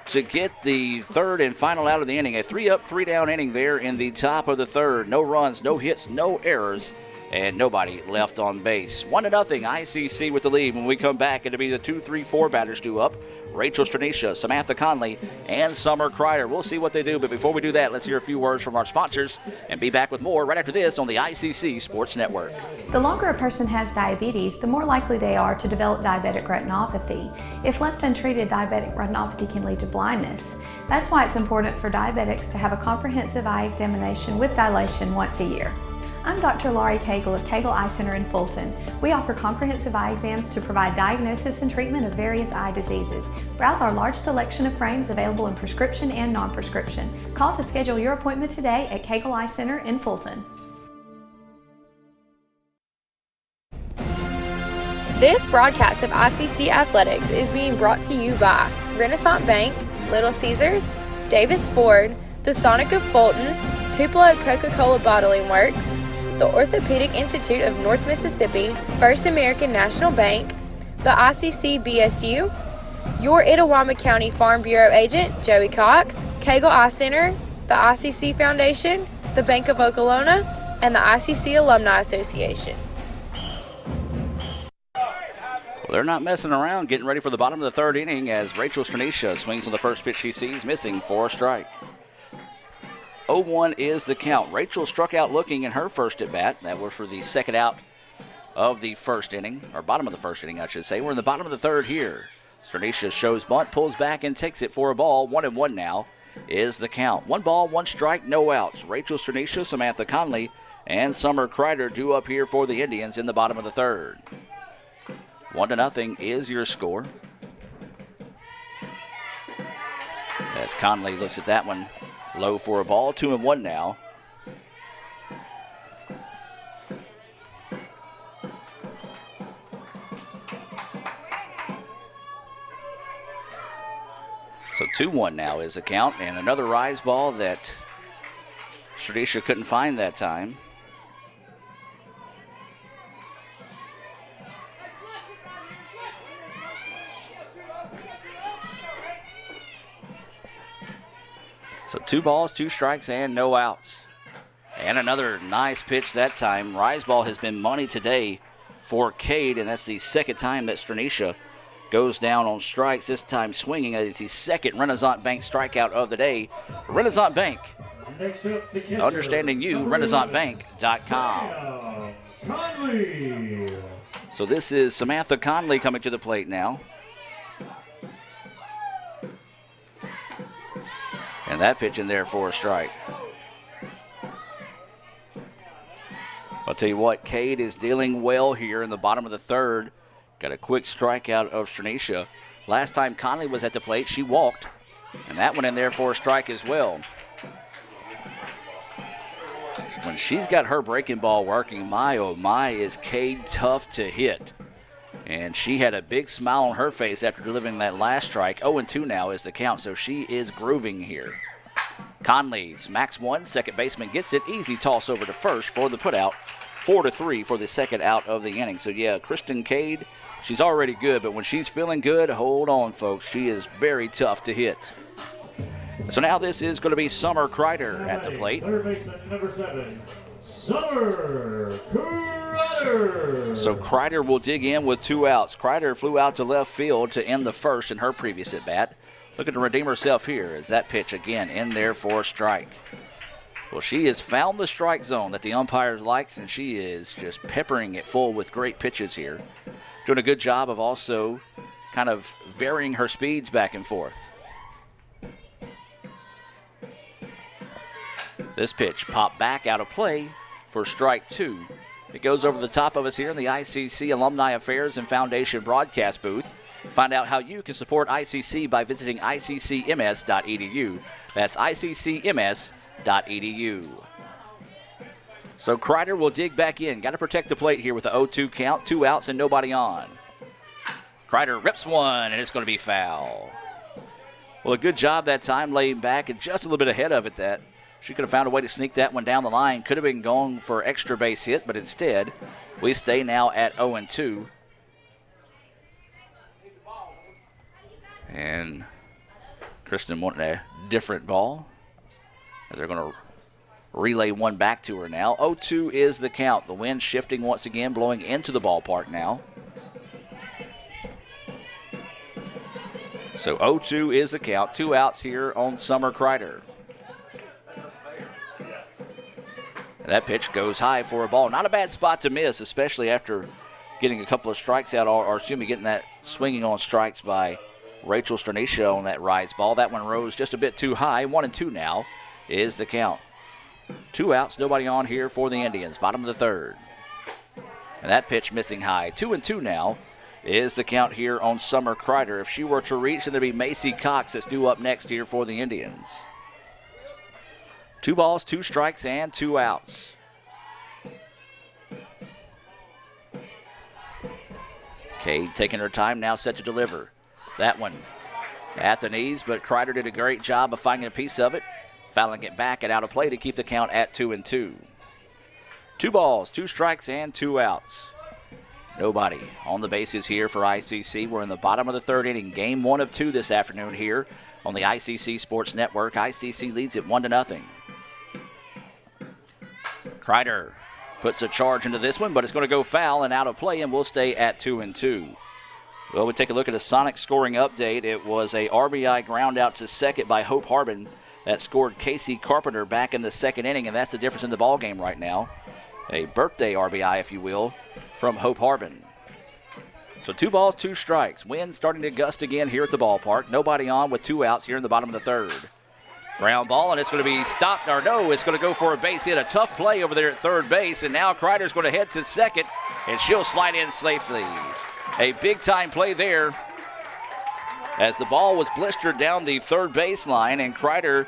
to get the third and final out of the inning. A 3-up, 3-down inning there in the top of the third. No runs, no hits, no errors, and nobody left on base. 1-0, ICC with the lead. When we come back, it'll be the 2-3-4 batters due up. Rachel Stranisha, Samantha Conley, and Summer Kreider. We'll see what they do, but before we do that, let's hear a few words from our sponsors and be back with more right after this on the ICC Sports Network. The longer a person has diabetes, the more likely they are to develop diabetic retinopathy. If left untreated, diabetic retinopathy can lead to blindness. That's why it's important for diabetics to have a comprehensive eye examination with dilation once a year. I'm Dr. Laurie Cagle of Cagle Eye Center in Fulton. We offer comprehensive eye exams to provide diagnosis and treatment of various eye diseases. Browse our large selection of frames available in prescription and non-prescription. Call to schedule your appointment today at Cagle Eye Center in Fulton. This broadcast of ICC Athletics is being brought to you by Renaissance Bank, Little Caesars, Davis Ford, the Sonic of Fulton, Tupelo Coca-Cola Bottling Works, the Orthopedic Institute of North Mississippi, First American National Bank, the ICC BSU, your Itawamba County Farm Bureau agent, Joey Cox, Cagle Eye Center, the ICC Foundation, the Bank of Okolona, and the ICC Alumni Association. Well, they're not messing around, getting ready for the bottom of the third inning as Rachel Stranisha swings on the first pitch she sees, missing for a strike. 0-1 is the count. Rachel struck out looking in her first at bat. That was for the second out of the first inning, or bottom of the first inning, I should say. We're in the bottom of the third here. Stranisha shows bunt, pulls back, and takes it for a ball. 1-1 now is the count. 1 ball, 1 strike, no outs. Rachel Stranisha, Samantha Conley, and Summer Kreider due up here for the Indians in the bottom of the third. 1-0 is your score. As Conley looks at that one. Low for a ball, 2-1 now. So 2-1 now is the count, and another rise ball that Stranisha couldn't find that time. So 2 balls, 2 strikes, and no outs. And another nice pitch that time. Rise ball has been money today for Cade, and that's the second time that Stranisha goes down on strikes, this time swinging. It's the second Renaissance Bank strikeout of the day. Renaissance Bank, understanding you, RenaissanceBank.com. So this is Samantha Conley coming to the plate now. And that pitch in there for a strike. I'll tell you what, Cade is dealing well here in the bottom of the third. Got a quick strikeout of Stranisha. Last time Conley was at the plate, she walked. And that one in there for a strike as well. When she's got her breaking ball working, my oh my, is Cade tough to hit. And she had a big smile on her face after delivering that last strike. 0-2 now is the count, so she is grooving here. Conley smacks one. Second baseman gets it. Easy toss over to first for the putout. 4-3 for the second out of the inning. So, yeah, Kristen Cade, she's already good, but when she's feeling good, hold on, folks. She is very tough to hit. So now this is going to be Summer Kreider at the plate. Third baseman, number 7, Summer Kreider. So Kreider will dig in with 2 outs. Kreider flew out to left field to end the first in her previous at-bat. Looking to redeem herself here as that pitch again in there for a strike. Well, she has found the strike zone that the umpires likes, and she is just peppering it full with great pitches here. Doing a good job of also kind of varying her speeds back and forth. This pitch popped back out of play for strike 2. It goes over the top of us here in the ICC Alumni Affairs and Foundation broadcast booth. Find out how you can support ICC by visiting iccms.edu. That's iccms.edu. So Kreider will dig back in. Got to protect the plate here with the 0-2 count. 2 outs and nobody on. Kreider rips one, and it's going to be foul. Well, a good job that time laying back and just a little bit ahead of it. That she could have found a way to sneak that one down the line. Could have been going for extra base hit, but instead we stay now at 0-2. And Kristen wanted a different ball. They're going to relay one back to her now. 0-2 is the count. The wind shifting once again, blowing into the ballpark now. So 0-2 is the count. 2 outs here on Summer Kreider. And that pitch goes high for a ball. Not a bad spot to miss, especially after getting a couple of strikes out, or getting that swinging on strikes by Rachel Stranicia on that rise ball. That one rose just a bit too high. 1-2 now is the count. 2 outs, nobody on here for the Indians. Bottom of the third. And that pitch missing high. 2-2 now is the count here on Summer Kreider. If she were to reach, it'll be Macy Cox that's due up next here for the Indians. 2 balls, 2 strikes, and 2 outs. Cade taking her time, now set to deliver. That one at the knees, but Kreider did a great job of finding a piece of it, fouling it back and out of play to keep the count at 2-2. 2 balls, 2 strikes, and 2 outs. Nobody on the bases here for ICC. We're in the bottom of the third inning. Game 1 of 2 this afternoon here on the ICC Sports Network. ICC leads it 1-0. Kreider puts a charge into this one, but it's going to go foul and out of play, and we'll stay at 2-2. Well, we take a look at a Sonic scoring update. It was a RBI ground out to second by Hope Harbin that scored Casey Carpenter back in the second inning, and that's the difference in the ball game right now. A birthday RBI, if you will, from Hope Harbin. So 2 balls, 2 strikes. Wind starting to gust again here at the ballpark. Nobody on with 2 outs here in the bottom of the third. Ground ball, and it's going to be stopped. Or no, it's going to go for a base hit. A tough play over there at third base, and now Kreider's going to head to second, and she'll slide in safely. A big-time play there as the ball was blistered down the third baseline, and Kreider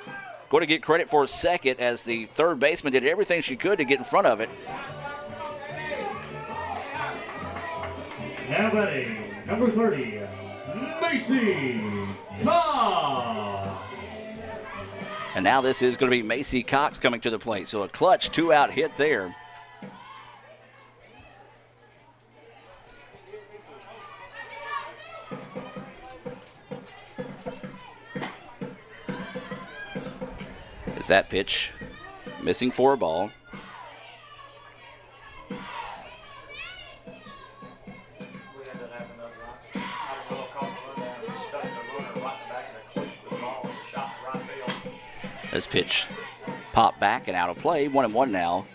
going to get credit for a second as the third baseman did everything she could to get in front of it. Now batting, number 30, Macy Cox. And now this is going to be Macy Cox coming to the plate. So a clutch 2-out hit there. Is that pitch missing for a ball? This pitch popped back and out of play. 1-1 now.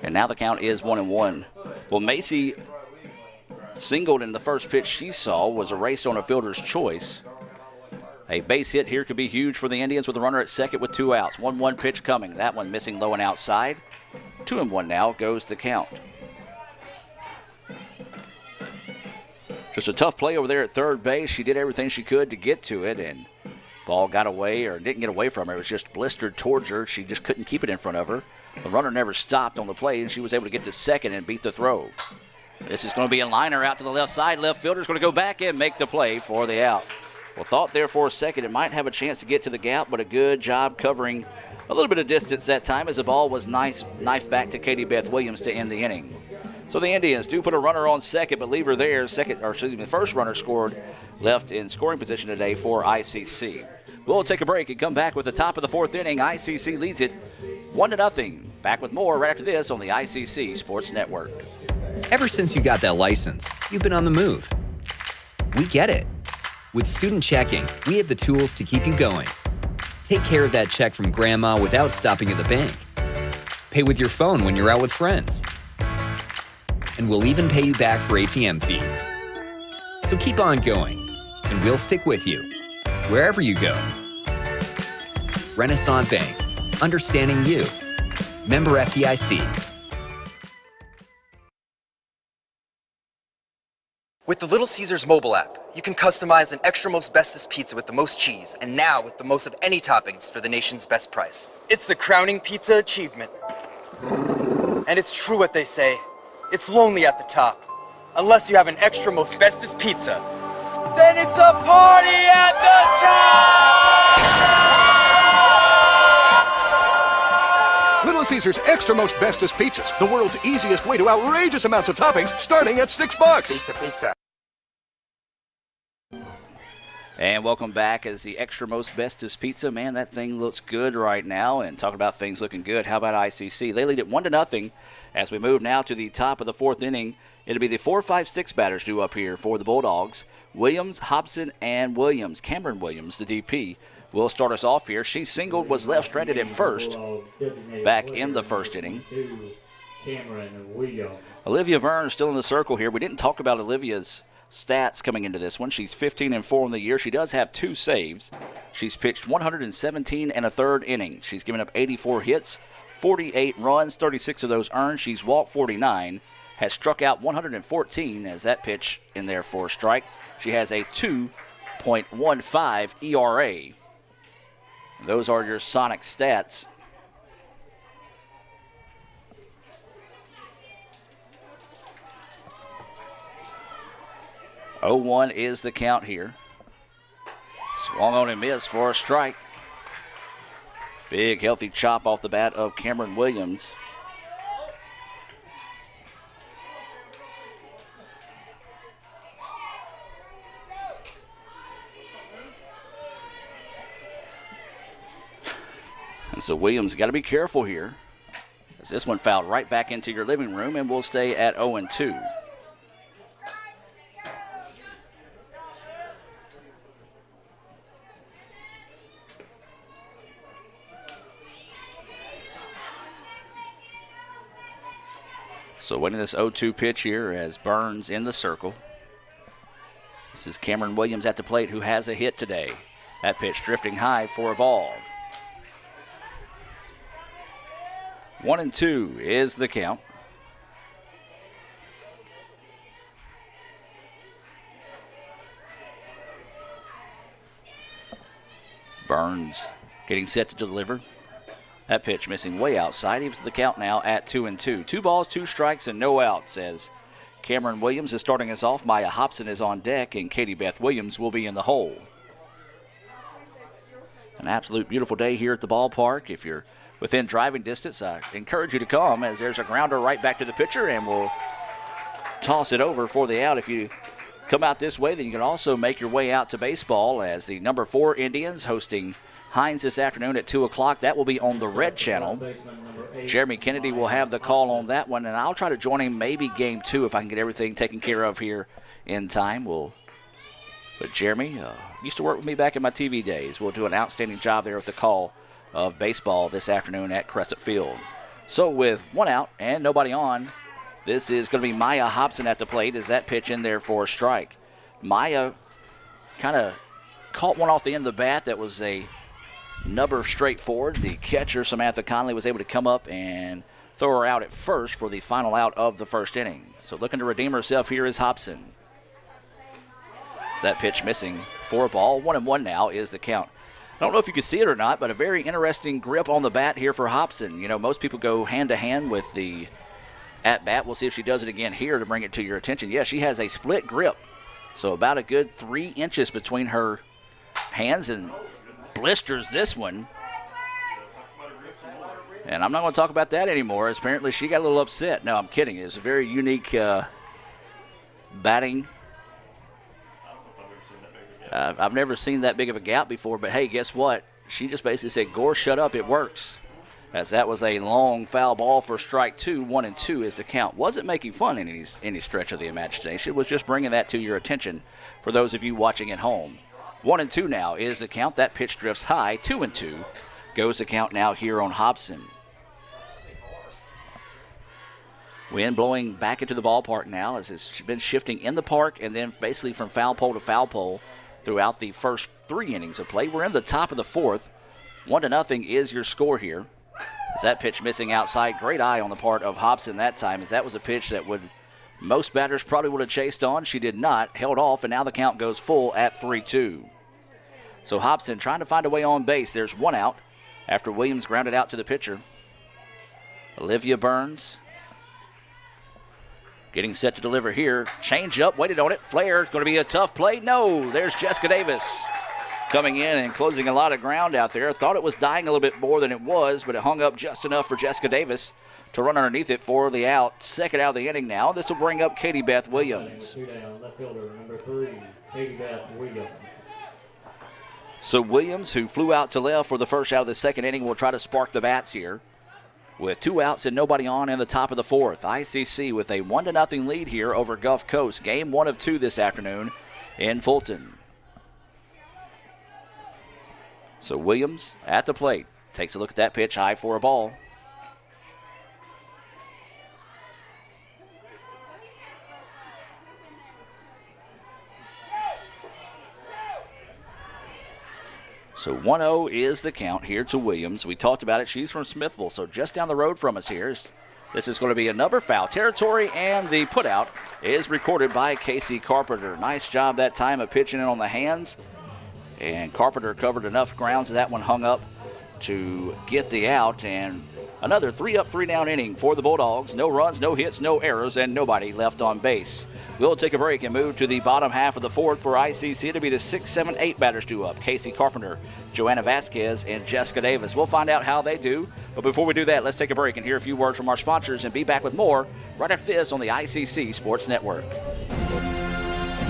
And now the count is 1-1. Well, Macy singled in the first pitch she saw, was erased on a fielder's choice. A base hit here could be huge for the Indians with a runner at second with 2 outs. 1-1 pitch coming. That one missing low and outside. 2-1 now goes the count. Just a tough play over there at third base. She did everything she could to get to it, and ball got away, or didn't get away from her. It was just blistered towards her. She just couldn't keep it in front of her. The runner never stopped on the play, and she was able to get to second and beat the throw. This is going to be a liner out to the left side. Left fielder's going to go back and make the play for the out. Well, thought there for a second it might have a chance to get to the gap, but a good job covering a little bit of distance that time as the ball was knifed back to Katie Beth Williams to end the inning. So the Indians do put a runner on second, but leave her there. The first runner scored, left in scoring position today for ICC. We'll take a break and come back with the top of the fourth inning. ICC leads it 1-0. Back with more right after this on the ICC Sports Network. Ever since you got that license, you've been on the move. We get it. With Student Checking, we have the tools to keep you going. Take care of that check from grandma without stopping at the bank. Pay with your phone when you're out with friends. And we'll even pay you back for ATM fees. So keep on going, and we'll stick with you, wherever you go. Renaissance Bank, understanding you. Member FDIC. With the Little Caesars mobile app, you can customize an extra most bestest pizza with the most cheese, and now with the most of any toppings for the nation's best price. It's the crowning pizza achievement. And it's true what they say, it's lonely at the top. Unless you have an extra most bestest pizza, then it's a party at the top! Little Caesars Extra Most Bestest Pizzas, the world's easiest way to outrageous amounts of toppings, starting at $6. Pizza. And welcome back as the Extra Most Bestest Pizza. Man, that thing looks good right now. And talking about things looking good, how about ICC? They lead it 1-0 as we move now to the top of the fourth inning. It'll be the 4-5-6 batters due up here for the Bulldogs. Williams, Hobson, and Williams. Cameron Williams, the DP, will start us off here. She singled, was left stranded at first back in the first inning. Olivia Verne still in the circle here. We didn't talk about Olivia's stats coming into this one. She's 15-4 in the year. She does have 2 saves. She's pitched 117 and a third innings. She's given up 84 hits, 48 runs, 36 of those earned. She's walked 49, has struck out 114 as that pitch in there for a strike. She has a 2.15 ERA. Those are your Sonic stats. Oh, 0-1 is the count here. Swung on and missed for a strike. Big healthy chop off the bat of Cameron Williams. And so Williams got to be careful here, as this one fouled right back into your living room, and we'll stay at 0-2. So winning this 0-2 pitch here as Burns in the circle. This is Cameron Williams at the plate, who has a hit today. That pitch drifting high for a ball. 1-2 is the count. Burns getting set to deliver. That pitch missing way outside. He was the count now at 2-2. 2 balls, 2 strikes, and no outs as Cameron Williams is starting us off. Maya Hobson is on deck, and Katie Beth Williams will be in the hole. An absolute beautiful day here at the ballpark. If you're within driving distance, I encourage you to come, as there's a grounder right back to the pitcher, and we'll toss it over for the out. If you come out this way, then you can also make your way out to baseball, as the number 4 Indians hosting Hines this afternoon at 2 o'clock. That will be on the Red Channel. Jeremy Kennedy will have the call on that one, and I'll try to join him maybe game 2 if I can get everything taken care of here in time. But Jeremy used to work with me back in my TV days. We'll do an outstanding job there with the call of baseball this afternoon at Crescent Field. So with 1 out and nobody on, this is going to be Maya Hobson at the plate as that pitch in there for a strike. Maya kind of caught one off the end of the bat that was a nubber straight forward. The catcher, Samantha Conley, was able to come up and throw her out at first for the final out of the first inning. So looking to redeem herself here is Hobson. So that pitch missing for a ball. 1-1 now is the count. I don't know if you can see it or not, but a very interesting grip on the bat here for Hobson. You know, most people go hand-to-hand with the at-bat. We'll see if she does it again here to bring it to your attention. Yeah, she has a split grip. So about a good 3 inches between her hands, and blisters this one. And I'm not going to talk about that anymore, as apparently she got a little upset. No, I'm kidding. It's a very unique batting. I've never seen that big of a gap before, but hey, guess what? She just basically said, Gore, shut up, it works. As that was a long foul ball for strike 2. 1-2 is the count. Wasn't making fun in any stretch of the imagination. It was just bringing that to your attention for those of you watching at home. 1-2 now is the count. That pitch drifts high. 2-2 goes the count now here on Hobson. Wind blowing back into the ballpark now, as it's been shifting in the park and then basically from foul pole to foul pole throughout the first 3 innings of play. We're in the top of the 4th. 1-0 is your score here. As that pitch missing outside. Great eye on the part of Hobson that time, as that was a pitch that would Most batters probably would have chased on. She did not, held off, and now the count goes full at 3-2. So Hobson trying to find a way on base. There's one out after Williams grounded out to the pitcher. Olivia Burns getting set to deliver here. Change up, waited on it. Flare, going to be a tough play. No, there's Jessica Davis coming in and closing a lot of ground out there. Thought it was dying a little bit more than it was, but it hung up just enough for Jessica Davis to run underneath it for the out. Second out of the inning now. This will bring up Katie Beth Williams. Two down, left fielder, number 3, Katie Beth Williams. So Williams, who flew out to left for the first out of the second inning, will try to spark the bats here. With 2 outs and nobody on in the top of the 4th. ICC with a 1-0 lead here over Gulf Coast. Game 1 of 2 this afternoon in Fulton. So Williams at the plate. Takes a look at that pitch, high for a ball. So 1-0 is the count here to Williams. We talked about it. She's from Smithville, so just down the road from us here. This is going to be another foul territory, and the putout is recorded by Casey Carpenter. Nice job that time of pitching it on the hands, and Carpenter covered enough grounds that one hung up to get the out, and another 3-up, 3-down inning for the Bulldogs. No runs, no hits, no errors, and nobody left on base. We'll take a break and move to the bottom half of the 4th for ICC. It'll be the 6, 7, 8 batters due up. Casey Carpenter, Joanna Vasquez, and Jessica Davis. We'll find out how they do. But before we do that, let's take a break and hear a few words from our sponsors and be back with more right after this on the ICC Sports Network.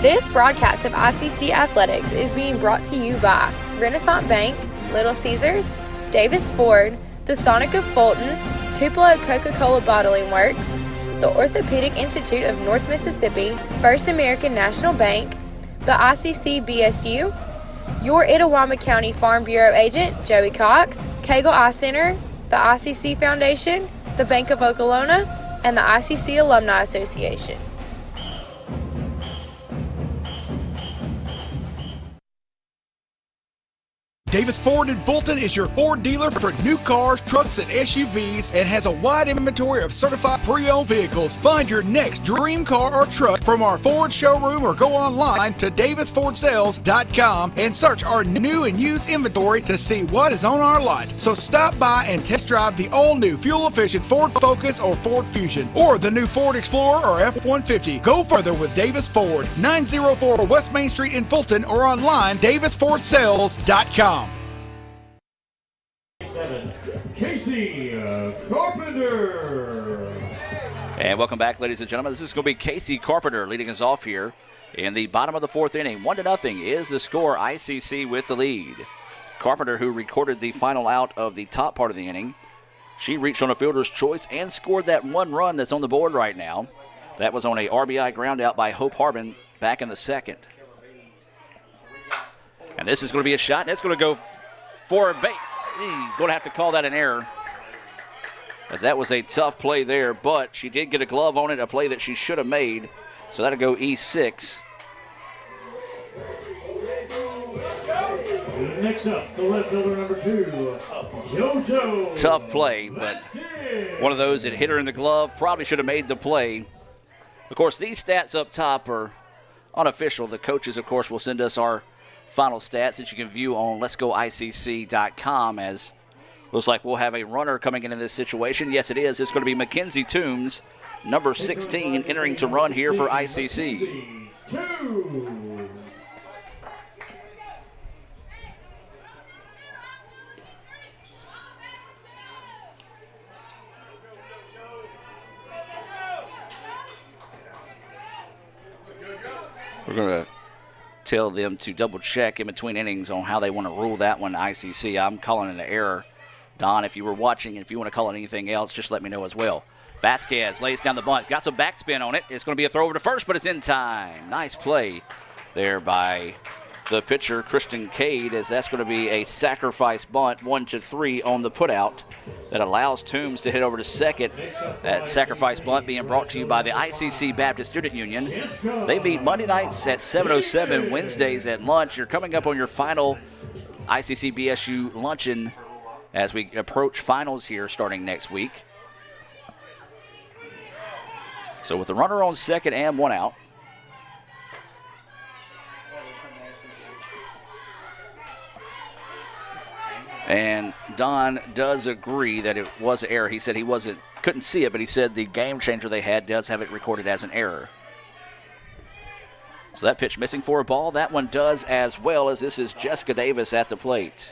This broadcast of ICC Athletics is being brought to you by Renaissance Bank, Little Caesars, Davis Ford, the Sonic of Fulton, Tupelo Coca-Cola Bottling Works, the Orthopedic Institute of North Mississippi, First American National Bank, the ICC BSU, your Itawamba County Farm Bureau agent, Joey Cox, Cagle Eye Center, the ICC Foundation, the Bank of Okolona, and the ICC Alumni Association. Davis Ford in Fulton is your Ford dealer for new cars, trucks, and SUVs and has a wide inventory of certified pre-owned vehicles. Find your next dream car or truck from our Ford showroom or go online to davisfordsales.com and search our new and used inventory to see what is on our lot. So stop by and test drive the all-new fuel-efficient Ford Focus or Ford Fusion or the new Ford Explorer or F-150. Go further with Davis Ford, 904 West Main Street in Fulton or online davisfordsales.com. Casey Carpenter. And welcome back, ladies and gentlemen. This is going to be Casey Carpenter leading us off here in the bottom of the 4th inning. 1-0 is the score. ICC with the lead. Carpenter, who recorded the final out of the top part of the inning, she reached on a fielder's choice and scored that 1 run that's on the board right now. That was on a RBI ground out by Hope Harbin back in the 2nd. And this is going to be a shot, and it's going to go for a base. Going to have to call that an error, as that was a tough play there, but she did get a glove on it, a play that she should have made. So that'll go E6. Next up, the left fielder, number 2, JoJo. Tough play, but one of those that hit her in the glove. Probably should have made the play. Of course, these stats up top are unofficial. The coaches, of course, will send us our final stats that you can view on letsgoicc.com, as looks like we'll have a runner coming into this situation. Yes, it is. It's going to be Mackenzie Toombs, number 16, entering to run here for ICC. We're going to tell them to double check in between innings on how they want to rule that one to ICC. I'm calling it an error. Don, if you were watching, if you want to call it anything else, just let me know as well. Vasquez lays down the bunt. Got some backspin on it. It's going to be a throw over to first, but it's in time. Nice play there by the pitcher, Kristen Cade, as that's going to be a sacrifice bunt, 1-3 on the putout that allows Toombs to hit over to second. That sacrifice bunt being brought to you by the ICC Baptist Student Union. They meet Monday nights at 7:07, Wednesdays at lunch. You're coming up on your final ICC BSU luncheon as we approach finals here starting next week. So with a runner on second and one out. And Don does agree that it was an error. He said he couldn't see it, but he said the game changer they had does have it recorded as an error. So that pitch missing for a ball. That one does as well, as this is Jessica Davis at the plate.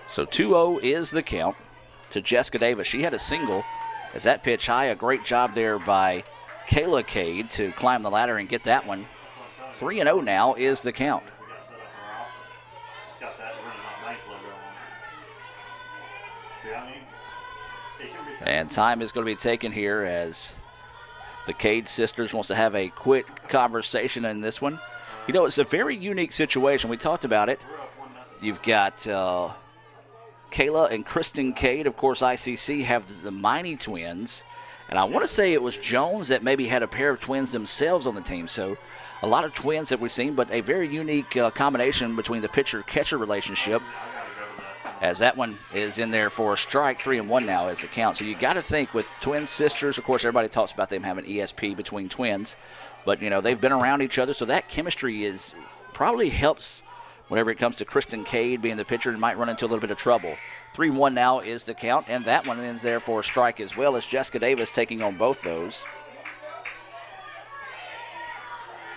So 2-0 is the count to Jessica Davis. She had a single as that pitch high. A great job there by Kayla Cade to climb the ladder and get that one. 3-0 now is the count. And time is going to be taken here as the Cade sisters wants to have a quick conversation in this one. You know, it's a very unique situation. We talked about it. You've got Kayla and Kristen Cade. Of course, ICC have the Miney twins. And I want to say it was Jones that maybe had a pair of twins themselves on the team. So a lot of twins that we've seen, but a very unique combination between the pitcher-catcher relationship, as that one is in there for a strike. 3-1 now is the count. So you got to think with twin sisters, of course, everybody talks about them having ESP between twins. But, you know, they've been around each other, so that chemistry is probably helps whenever it comes to Kristen Cade being the pitcher and might run into a little bit of trouble. 3-1 now is the count, and that one ends there for a strike as well, as Jessica Davis taking on both those.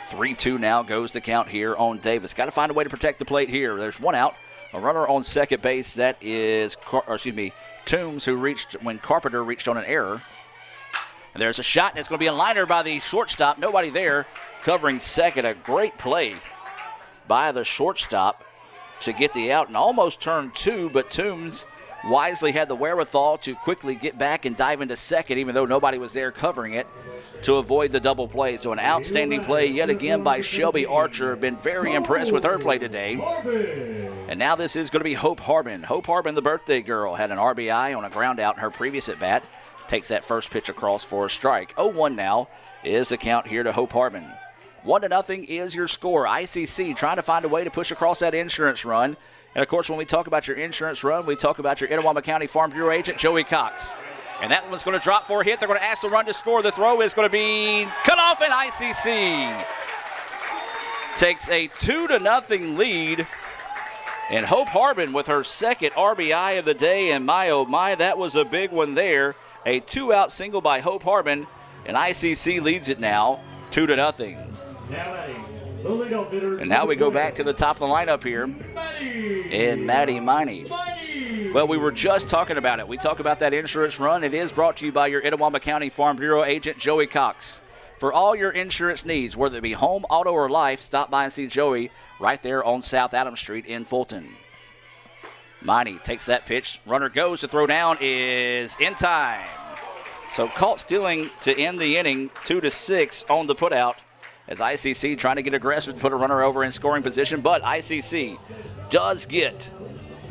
3-2 now goes the count here on Davis. Got to find a way to protect the plate here. There's one out. A runner on second base. That is, Toombs, who reached when Carpenter reached on an error. And there's a shot, and it's going to be a liner by the shortstop. Nobody there covering second. A great play by the shortstop to get the out and almost turned two, but Toombs wisely had the wherewithal to quickly get back and dive into second, even though nobody was there covering it, to avoid the double play. So an outstanding play yet again by Shelby Archer. Been very impressed with her play today. And now this is going to be Hope Harbin. Hope Harbin, the birthday girl, had an RBI on a ground out in her previous at-bat. Takes that first pitch across for a strike. 0-1 now is the count here to Hope Harbin. 1-0 is your score. ICC trying to find a way to push across that insurance run. And, of course, when we talk about your insurance run, we talk about your Itawamba County Farm Bureau agent, Joey Cox. And that one's going to drop for a hit. They're going to ask the run to score. The throw is going to be cut off, and ICC takes a 2-0 lead. And Hope Harbin with her second RBI of the day. And my, oh my, that was a big one there. A two-out single by Hope Harbin. And ICC leads it now 2-0. And now we go back to the top of the lineup here. And Maddie Miney. Well, we were just talking about it. We talk about that insurance run. It is brought to you by your Itawamba County Farm Bureau agent, Joey Cox. For all your insurance needs, whether it be home, auto, or life, stop by and see Joey right there on South Adams Street in Fulton. Miney takes that pitch. Runner goes. The throw down is in time. So caught stealing to end the inning, 2-6 on the putout. As ICC trying to get aggressive to put a runner over in scoring position, but ICC does get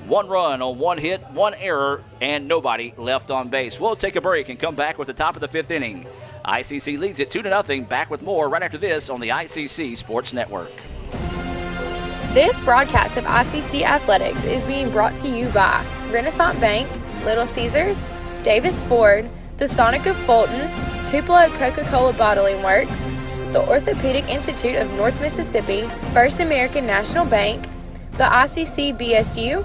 one run on one hit, one error, and nobody left on base. We'll take a break and come back with the top of the fifth inning. ICC leads it 2-0. Back with more right after this on the ICC Sports Network. This broadcast of ICC Athletics is being brought to you by Renaissance Bank, Little Caesars, Davis Ford, the Sonic of Fulton, Tupelo Coca-Cola Bottling Works, the Orthopedic Institute of North Mississippi, First American National Bank, the ICC BSU,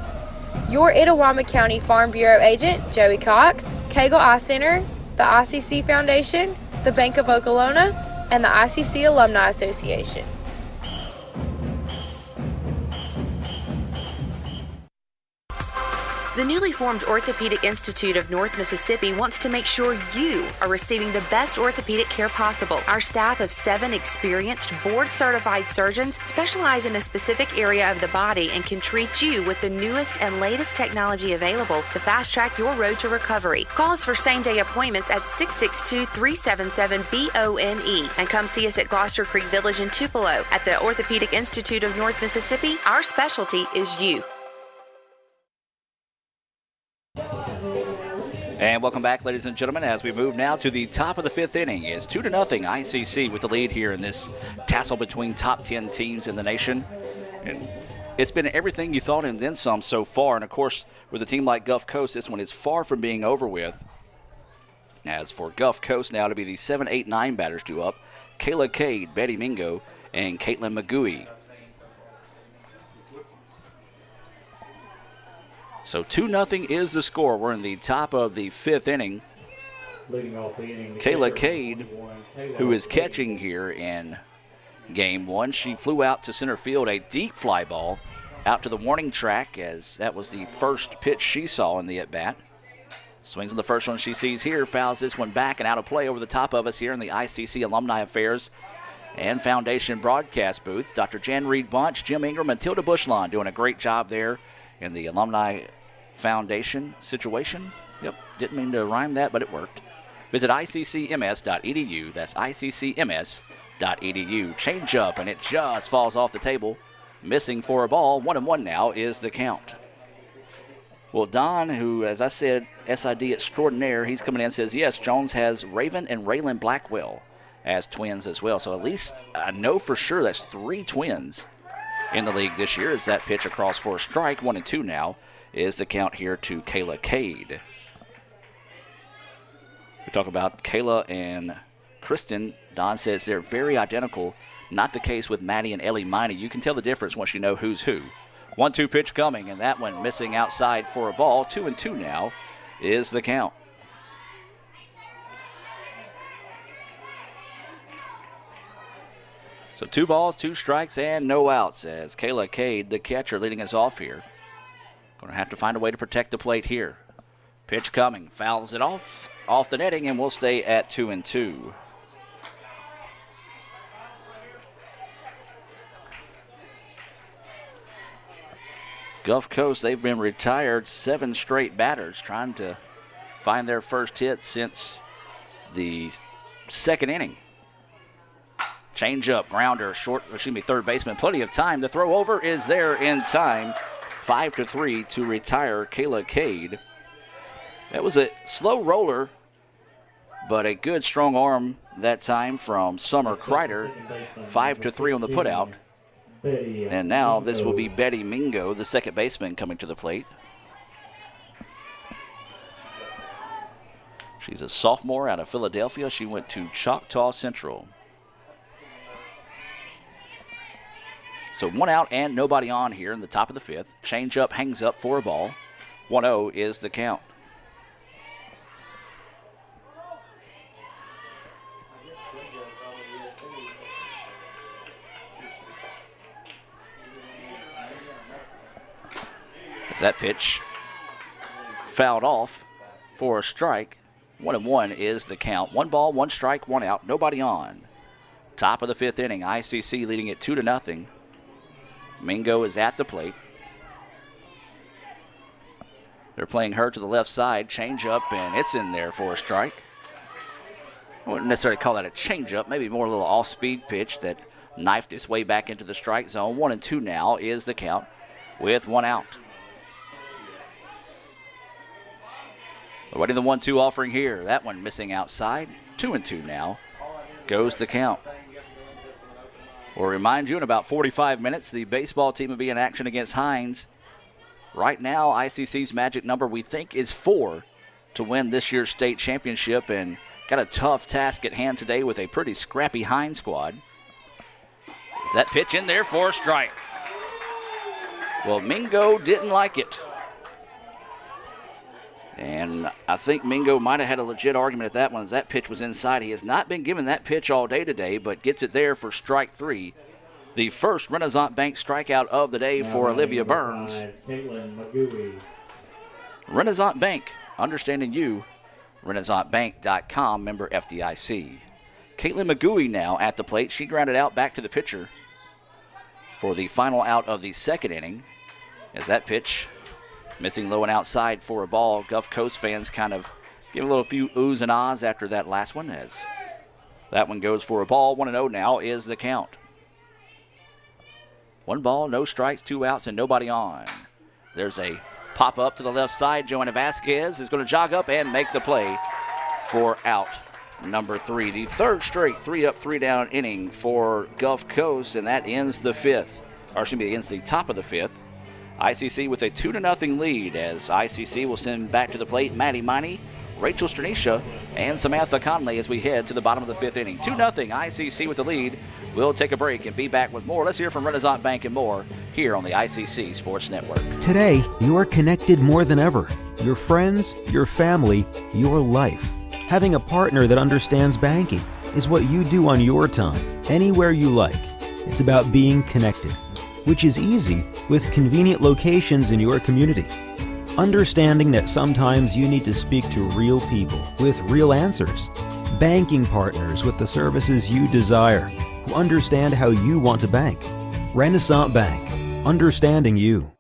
your Itawamba County Farm Bureau agent, Joey Cox, Cagle Eye Center, the ICC Foundation, the Bank of Okolona, and the ICC Alumni Association. The newly formed Orthopedic Institute of North Mississippi wants to make sure you are receiving the best orthopedic care possible. Our staff of 7 experienced, board-certified surgeons specialize in a specific area of the body and can treat you with the newest and latest technology available to fast-track your road to recovery. Call us for same-day appointments at 662-377-BONE and come see us at Gloucester Creek Village in Tupelo. At the Orthopedic Institute of North Mississippi, our specialty is you. And welcome back, ladies and gentlemen, as we move now to the top of the fifth inning. It's 2-0 ICC with the lead here in this tussle between top 10 teams in the nation. And it's been everything you thought and then some so far. And, of course, with a team like Gulf Coast, this one is far from being over with. As for Gulf Coast now to be the 7, 8, 9 batters due up, Kayla Cade, Betty Mingo, and Caitlin McGooey. So 2-0 is the score. We're in the top of the 5th inning. Leading off the inning, Kayla Cade, who is catching here in game 1. She flew out to center field, a deep fly ball out to the warning track, as that was the first pitch she saw in the at-bat. Swings on the first one she sees here, fouls this one back and out of play over the top of us here in the ICC Alumni Affairs and Foundation broadcast booth. Dr. Jan Reed Bunch, Jim Ingram, and Tilda Bushlawn doing a great job there in the Alumni Foundation situation. Yep, didn't mean to rhyme that, but it worked. Visit iccms.edu. That's iccms.edu. Change up, and it just falls off the table. Missing for a ball. 1-1 now is the count. Well, Don, who, as I said, SID extraordinaire, he's coming in and says, yes, Jones has Raven and Raylan Blackwell as twins as well. So at least I know for sure that's 3 twins in the league this year. As that pitch across for a strike, 1-2 now is the count here to Kayla Cade. We talk about Kayla and Kristen. Don says they're very identical. Not the case with Maddie and Ellie Miney. You can tell the difference once you know who's who. 1-2 pitch coming, and that one missing outside for a ball. 2-2 now is the count. So 2 balls, 2 strikes, and no outs as Kayla Cade, the catcher, leading us off here. Going to have to find a way to protect the plate here. Pitch coming, fouls it off the netting, and we'll stay at 2-2. Gulf Coast, they've been retired 7 straight batters, trying to find their first hit since the 2nd inning. Change up, grounder, third baseman. Plenty of time. The throw over is there in time. 5-3 to retire Kayla Cade. That was a slow roller, but a good strong arm that time from Summer Kreider. 5-3 on the putout. And now this will be Betty Mingo, the second baseman, coming to the plate. She's a sophomore out of Philadelphia. She went to Choctaw Central. So 1 out and nobody on here in the top of the 5th. Change up, hangs up for a ball. 1-0 is the count. As that pitch fouled off for a strike. 1-1 is the count. 1 ball, 1 strike, 1 out, nobody on. Top of the 5th inning, ICC leading it 2-0. Mingo is at the plate. They're playing her to the left side. Change up, and it's in there for a strike. I wouldn't necessarily call that a change up, maybe more a little off-speed pitch that knifed its way back into the strike zone. 1-2 now is the count with 1 out. Awaiting the 1-2 offering here. That one missing outside. 2-2 now goes the count. We'll remind you in about 45 minutes, the baseball team will be in action against Hines. Right now, ICC's magic number, we think, is 4 to win this year's state championship, and got a tough task at hand today with a pretty scrappy Hines squad. Is that pitch in there for a strike? Well, Mingo didn't like it. And I think Mingo might have had a legit argument at that one as that pitch was inside. He has not been given that pitch all day today, but gets it there for strike 3. The first Renaissance Bank strikeout of the day for Olivia Burns. Renaissance Bank, understanding you. RenaissanceBank.com, member FDIC. Caitlin McGooey now at the plate. She grounded out back to the pitcher for the final out of the 2nd inning. As that pitch missing low and outside for a ball. Gulf Coast fans kind of give a few oohs and ahs after that last one, as that one goes for a ball. 1-0 now is the count. 1 ball, no strikes, 2 outs, and nobody on. There's a pop up to the left side. Joanna Vasquez is going to jog up and make the play for out number 3. The 3rd straight 3 up, 3 down inning for Gulf Coast, and that ends the 5th. against the top of the 5th. ICC with a 2-0 lead as ICC will send back to the plate Maddie Miney, Rachel Stranisha, and Samantha Conley as we head to the bottom of the 5th inning. 2-0 ICC with the lead. We'll take a break and be back with more. Let's hear from Renaissance Bank and more here on the ICC Sports Network. Today, you are connected more than ever. Your friends, your family, your life. Having a partner that understands banking is what you do on your time, anywhere you like. It's about being connected, which is easy with convenient locations in your community. Understanding that sometimes you need to speak to real people with real answers. Banking partners with the services you desire, who understand how you want to bank. Renaissance Bank, understanding you.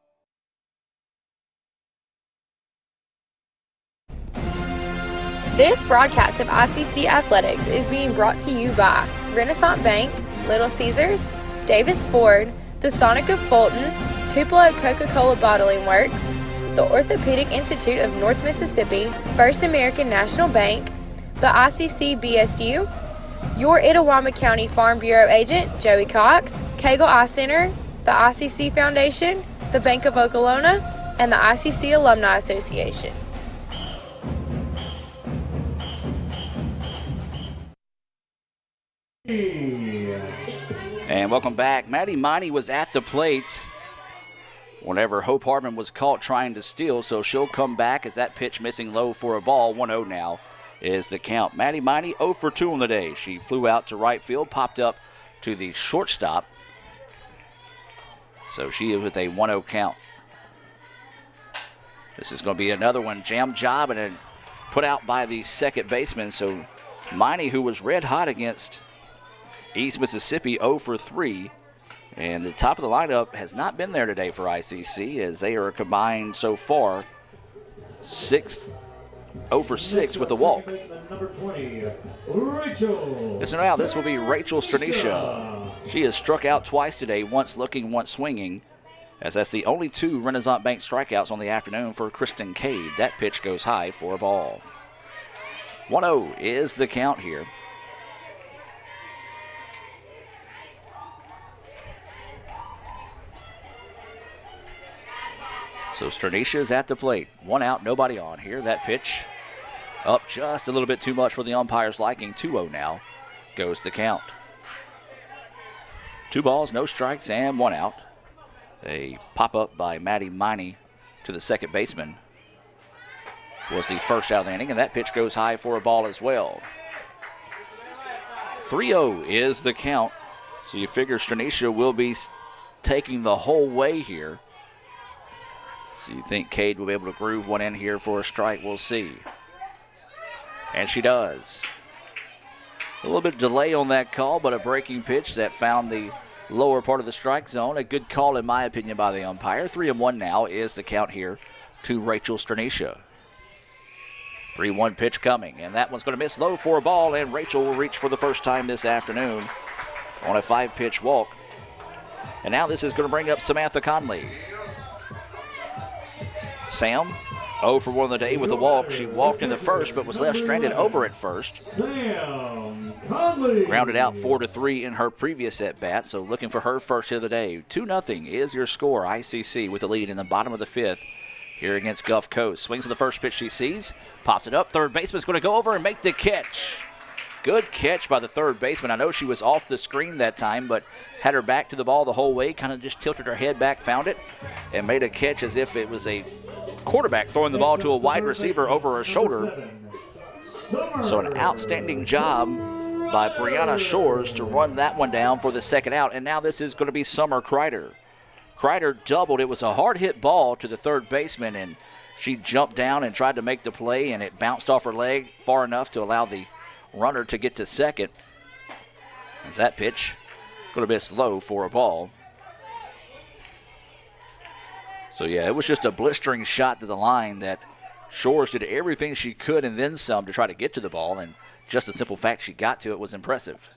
This broadcast of ICC Athletics is being brought to you by Renaissance Bank, Little Caesars, Davis Ford, the Sonic of Fulton, Tupelo Coca-Cola Bottling Works, the Orthopedic Institute of North Mississippi, First American National Bank, the ICC BSU, your Itawamba County Farm Bureau agent, Joey Cox, Cagle Eye Center, the ICC Foundation, the Bank of Okolona, and the ICC Alumni Association. And welcome back. Maddie Miney was at the plate whenever Hope Hardman was caught trying to steal, so she'll come back as that pitch missing low for a ball. 1-0 now is the count. Maddie Miney 0 for 2 on the day. She flew out to right field, popped up to the shortstop. So she is with a 1-0 count. This is going to be another one. Jam job and then put out by the second baseman. So Miney, who was red hot against East Mississippi, 0 for 3. And the top of the lineup has not been there today for ICC as they are combined so far 0 for 6 with a walk. Number 20, Rachel. Listen now, this will be Rachel Stranisha. She has struck out twice today, once looking, once swinging, as that's the only 2 Renaissance Bank strikeouts on the afternoon for Kristen Cade. That pitch goes high for a ball. 1-0 is the count here. So Stranisha is at the plate. 1 out, nobody on here. That pitch up just a little bit too much for the umpire's liking. 2-0 now goes the count. 2 balls, no strikes, and 1 out. A pop-up by Maddie Miney to the second baseman was the first out of the inning, and that pitch goes high for a ball as well. 3-0 is the count. So you figure Stranisha will be taking the whole way here. So you think Cade will be able to groove one in here for a strike? We'll see. And she does. A little bit of delay on that call, but a breaking pitch that found the lower part of the strike zone. A good call, in my opinion, by the umpire. 3-1 now is the count here to Rachel Stranisha. 3-1 pitch coming, and that one's going to miss low for a ball, and Rachel will reach for the first time this afternoon on a 5-pitch walk. And now this is going to bring up Samantha Conley. Sam, 0 for 1 on the day with a walk. She walked in the first, but was left stranded over at first. Sam Conley. Grounded out 4-3 in her previous at-bat, so looking for her first hit of the day. 2-0 is your score. ICC with the lead in the bottom of the 5th here against Gulf Coast. Swings to the first pitch she sees, pops it up. Third baseman's going to go over and make the catch. Good catch by the third baseman. I know she was off the screen that time, but had her back to the ball the whole way, kind of just tilted her head back, found it, and made a catch as if it was a quarterback throwing the ball to a wide receiver over her shoulder. So an outstanding job by Brianna Shores to run that one down for the second out. And now this is going to be Summer Kreider. Kreider doubled. It was a hard hit ball to the third baseman, and she jumped down and tried to make the play, and it bounced off her leg far enough to allow the runner to get to second. As that pitch going to be slow for a ball. So yeah, it was just a blistering shot to the line that Shores did everything she could and then some to try to get to the ball, and just the simple fact she got to it was impressive.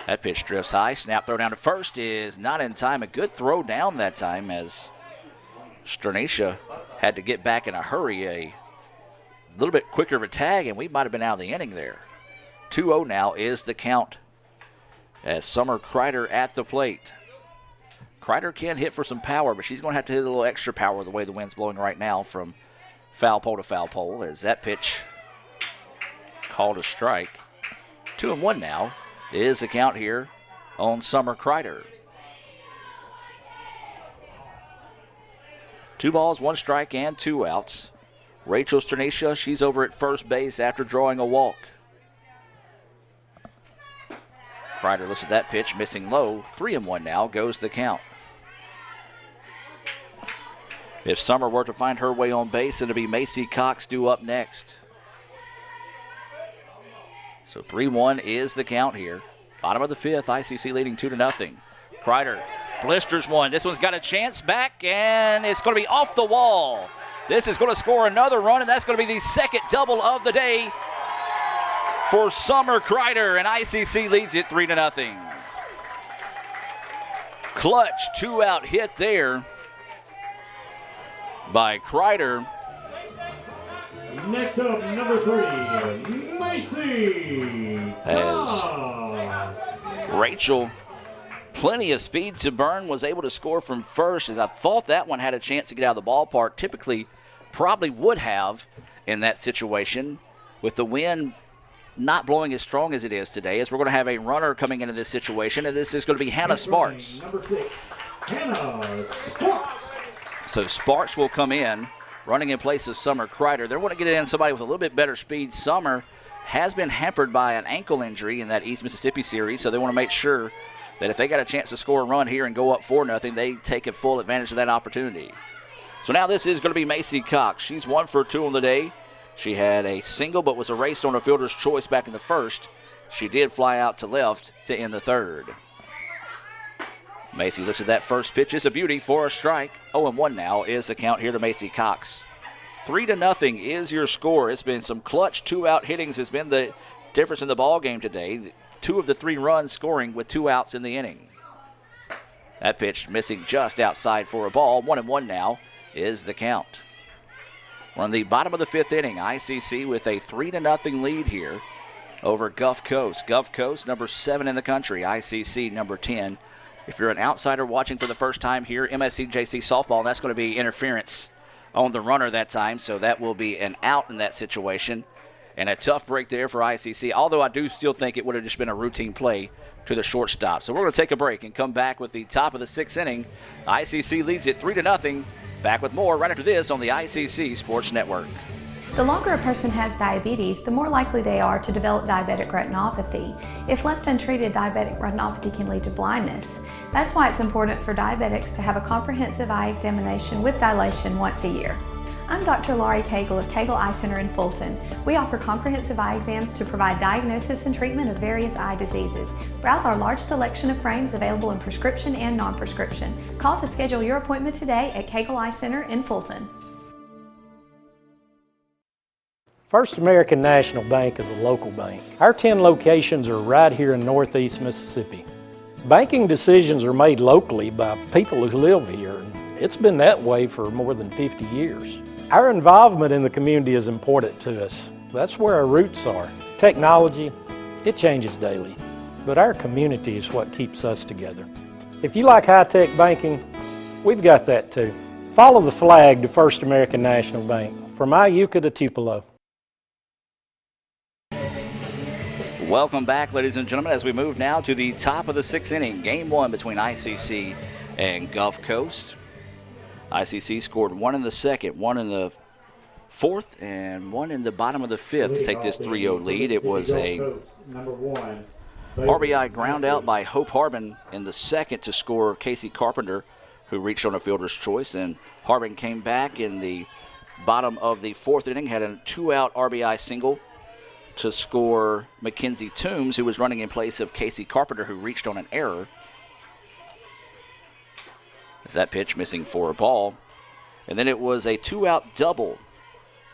That pitch drifts high. Snap throw down to first is not in time. A good throw down that time as Stranisha had to get back in a hurry. A little bit quicker of a tag, and we might have been out of the inning there. 2-0 now is the count as Summer Kreider at the plate. Kreider can hit for some power, but she's going to have to hit a little extra power the way the wind's blowing right now from foul pole to foul pole, as that pitch called a strike. 2-1 now is the count here on Summer Kreider. 2 balls, 1 strike, and 2 outs. Rachel Stranisha, she's over at first base after drawing a walk. Kreider looks at that pitch, missing low. 3-1 now goes the count. If Summer were to find her way on base, it'll be Macy Cox due up next. So 3-1 is the count here. Bottom of the 5th, ICC leading 2-0. Kreider blisters one. This one's got a chance back, and it's going to be off the wall. This is going to score another run, and that's going to be the second double of the day for Summer Kreider, and ICC leads it 3-0. Clutch 2-out hit there by Kreider. Next up, number 3, Macy. As Rachel, plenty of speed to burn, was able to score from first, as I thought that one had a chance to get out of the ballpark. Typically, probably would have in that situation, with the wind not blowing as strong as it is today, as we're going to have a runner coming into this situation, and this is going to be Hannah Sparks. Number 6, Hannah Sparks. So Sparks will come in, running in place of Summer Kreider. They're going to get in somebody with a little bit better speed. Summer has been hampered by an ankle injury in that East Mississippi series, so they want to make sure that if they got a chance to score a run here and go up 4-0, they take a full advantage of that opportunity. So now this is going to be Macy Cox. She's 1 for 2 on the day. She had a single but was erased on a fielder's choice back in the first. She did fly out to left to end the third. Macy looks at that first pitch. It's a beauty for a strike. 0-1 now is the count here to Macy Cox. 3-0 is your score. It's been some clutch 2-out hittings has been the difference in the ball game today. 2 of the 3 runs scoring with 2 outs in the inning. That pitch missing just outside for a ball. 1-1 now is the count. We're on the bottom of the 5th inning. ICC with a 3-0 lead here over Gulf Coast. Gulf Coast, number 7 in the country. ICC, number 10. If you're an outsider watching for the first time here, MSCJC softball, that's going to be interference on the runner that time, so that will be an out in that situation. And a tough break there for ICC, although I do still think it would have just been a routine play to the shortstop. So we're going to take a break and come back with the top of the 6th inning. ICC leads it 3-0. Back with more right after this on the ICC Sports Network. The longer a person has diabetes, the more likely they are to develop diabetic retinopathy. If left untreated, diabetic retinopathy can lead to blindness. That's why it's important for diabetics to have a comprehensive eye examination with dilation once a year. I'm Dr. Laurie Cagle of Cagle Eye Center in Fulton. We offer comprehensive eye exams to provide diagnosis and treatment of various eye diseases. Browse our large selection of frames available in prescription and non-prescription. Call to schedule your appointment today at Cagle Eye Center in Fulton. First American National Bank is a local bank. Our 10 locations are right here in Northeast Mississippi. Banking decisions are made locally by people who live here. It's been that way for more than 50 years. Our involvement in the community is important to us. That's where our roots are. Technology, it changes daily, but our community is what keeps us together. If you like high-tech banking, we've got that too. Follow the flag to First American National Bank, from Iuka to Tupelo. Welcome back, ladies and gentlemen, as we move now to the top of the 6th inning. Game 1 between ICC and Gulf Coast. ICC scored 1 in the 2nd, 1 in the 4th, and 1 in the bottom of the 5th to take this 3-0 lead. It was a RBI ground out by Hope Harbin in the 2nd to score Casey Carpenter, who reached on a fielder's choice. And Harbin came back in the bottom of the 4th inning, had a 2-out RBI single to score Mackenzie Toombs, who was running in place of Casey Carpenter, who reached on an error. As that pitch missing for a ball. And then it was a 2-out double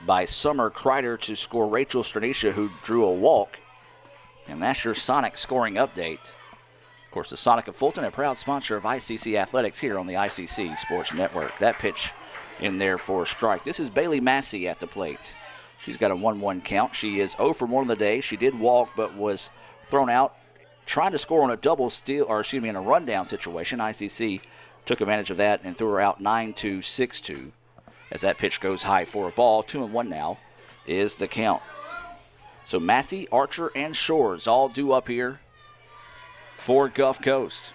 by Summer Kreider to score Rachel Stranisha, who drew a walk. And that's your Sonic scoring update. Of course, the Sonic of Fulton, a proud sponsor of ICC Athletics here on the ICC Sports Network. That pitch in there for a strike. This is Bailey Massey at the plate. She's got a 1-1 count. She is 0 for 1 on the day. She did walk, but was thrown out trying to score on a double steal, or excuse me, in a rundown situation. ICC took advantage of that and threw her out 9-2, 6-2. As that pitch goes high for a ball, 2-1 now is the count. So Massey, Archer, and Shores all due up here for Gulf Coast.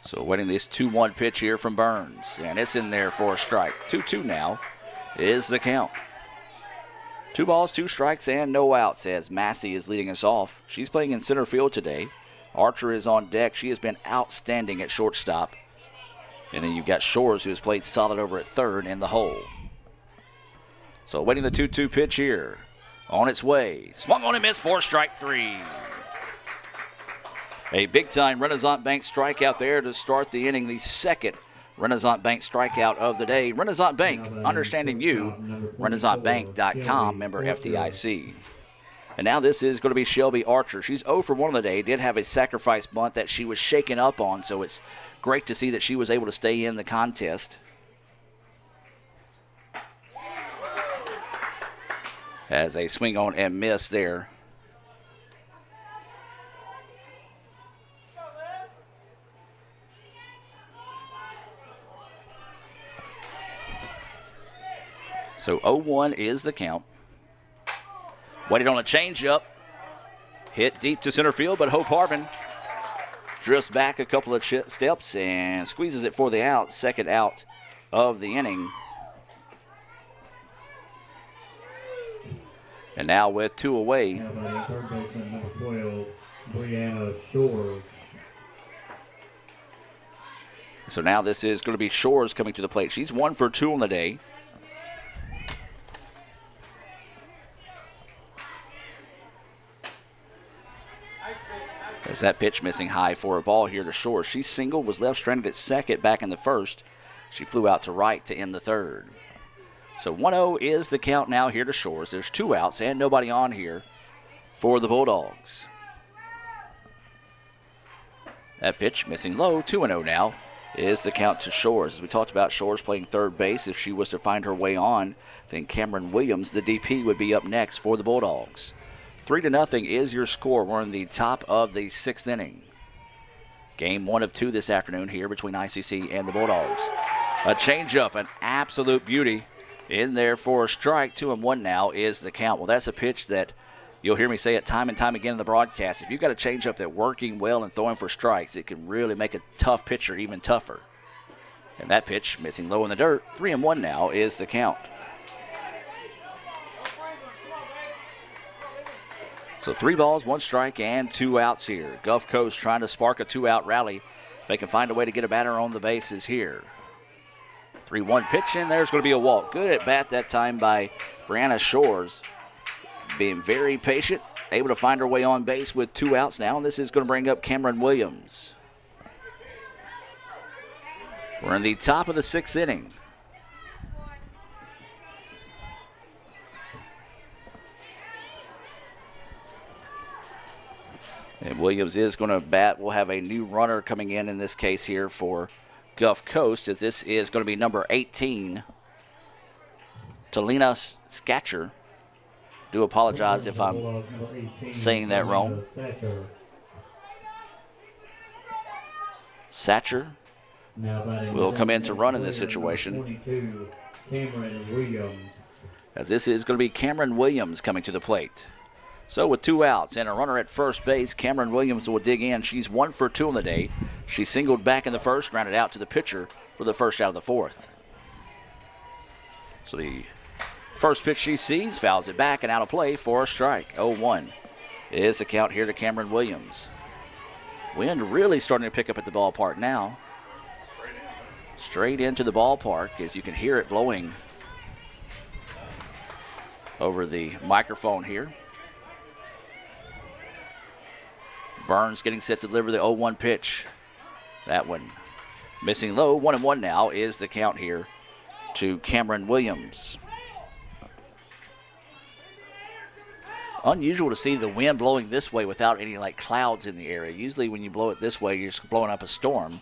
So waiting this 2-1 pitch here from Burns, and it's in there for a strike. 2-2 now is the count. 2 balls, 2 strikes, and no outs as Massey is leading us off. She's playing in center field today. Archer is on deck. She has been outstanding at shortstop. And then you've got Shores, who has played solid over at third in the hole. So waiting the 2-2 pitch here. On its way. Swung on and missed for strike 3. A big-time Renaissance Bank strikeout there to start the inning. The second Renaissance Bank strikeout of the day. Renaissance Bank, understanding you. RenaissanceBank.com, member FDIC. And now this is going to be Shelby Archer. She's 0 for 1 on the day. Did have a sacrifice bunt that she was shaken up on, so it's great to see that she was able to stay in the contest. As a swing on and miss there. So 0-1 is the count. Waited on a changeup. Hit deep to center field, but Hope Harbin drifts back a couple of steps and squeezes it for the out. Second out of the inning. And now with 2 away. Third baseman number 12, Brianna Shores. So now this is going to be Shores coming to the plate. She's 1 for 2 on the day. As that pitch missing high for a ball here to Shores. She singled, was left stranded at second back in the first. She flew out to right to end the third. So 1-0 is the count now here to Shores. There's 2 outs and nobody on here for the Bulldogs. That pitch missing low, 2-0 now is the count to Shores. As we talked about, Shores playing third base. If she was to find her way on, then Cameron Williams, the DP, would be up next for the Bulldogs. 3-0 is your score. We're in the top of the 6th inning. Game 1 of 2 this afternoon here between ICC and the Bulldogs. A changeup, an absolute beauty in there for a strike. 2-1 now is the count. Well, that's a pitch that you'll hear me say it time and time again in the broadcast. If you've got a changeup that's working well and throwing for strikes, it can really make a tough pitcher even tougher. And that pitch missing low in the dirt. 3-1 now is the count. So 3 balls, 1 strike, and 2 outs here. Gulf Coast trying to spark a 2-out rally. If they can find a way to get a batter on the bases here. 3-1 pitch, and there's going to be a walk. Good at bat that time by Brianna Shores. Being very patient, able to find her way on base with 2 outs now. And this is going to bring up Cameron Williams. We're in the top of the 6th inning. And Williams is going to bat. We'll have a new runner coming in this case here for Gulf Coast, as this is going to be number 18, Talina Scatcher. Do apologize if I'm saying that wrong. Satcher will come in to run in this situation. As this is going to be Cameron Williams coming to the plate. So with 2 outs and a runner at first base, Cameron Williams will dig in. She's 1 for 2 on the day. She singled back in the first, grounded out to the pitcher for the first out of the 4th. So the first pitch she sees, fouls it back and out of play for a strike. 0-1 is the count here to Cameron Williams. Wind really starting to pick up at the ballpark now. Straight into the ballpark as you can hear it blowing over the microphone here. Burns getting set to deliver the 0-1 pitch. That one missing low. 1-1 now is the count here to Cameron Williams. Unusual to see the wind blowing this way without any clouds in the area. Usually when you blow it this way, you're just blowing up a storm.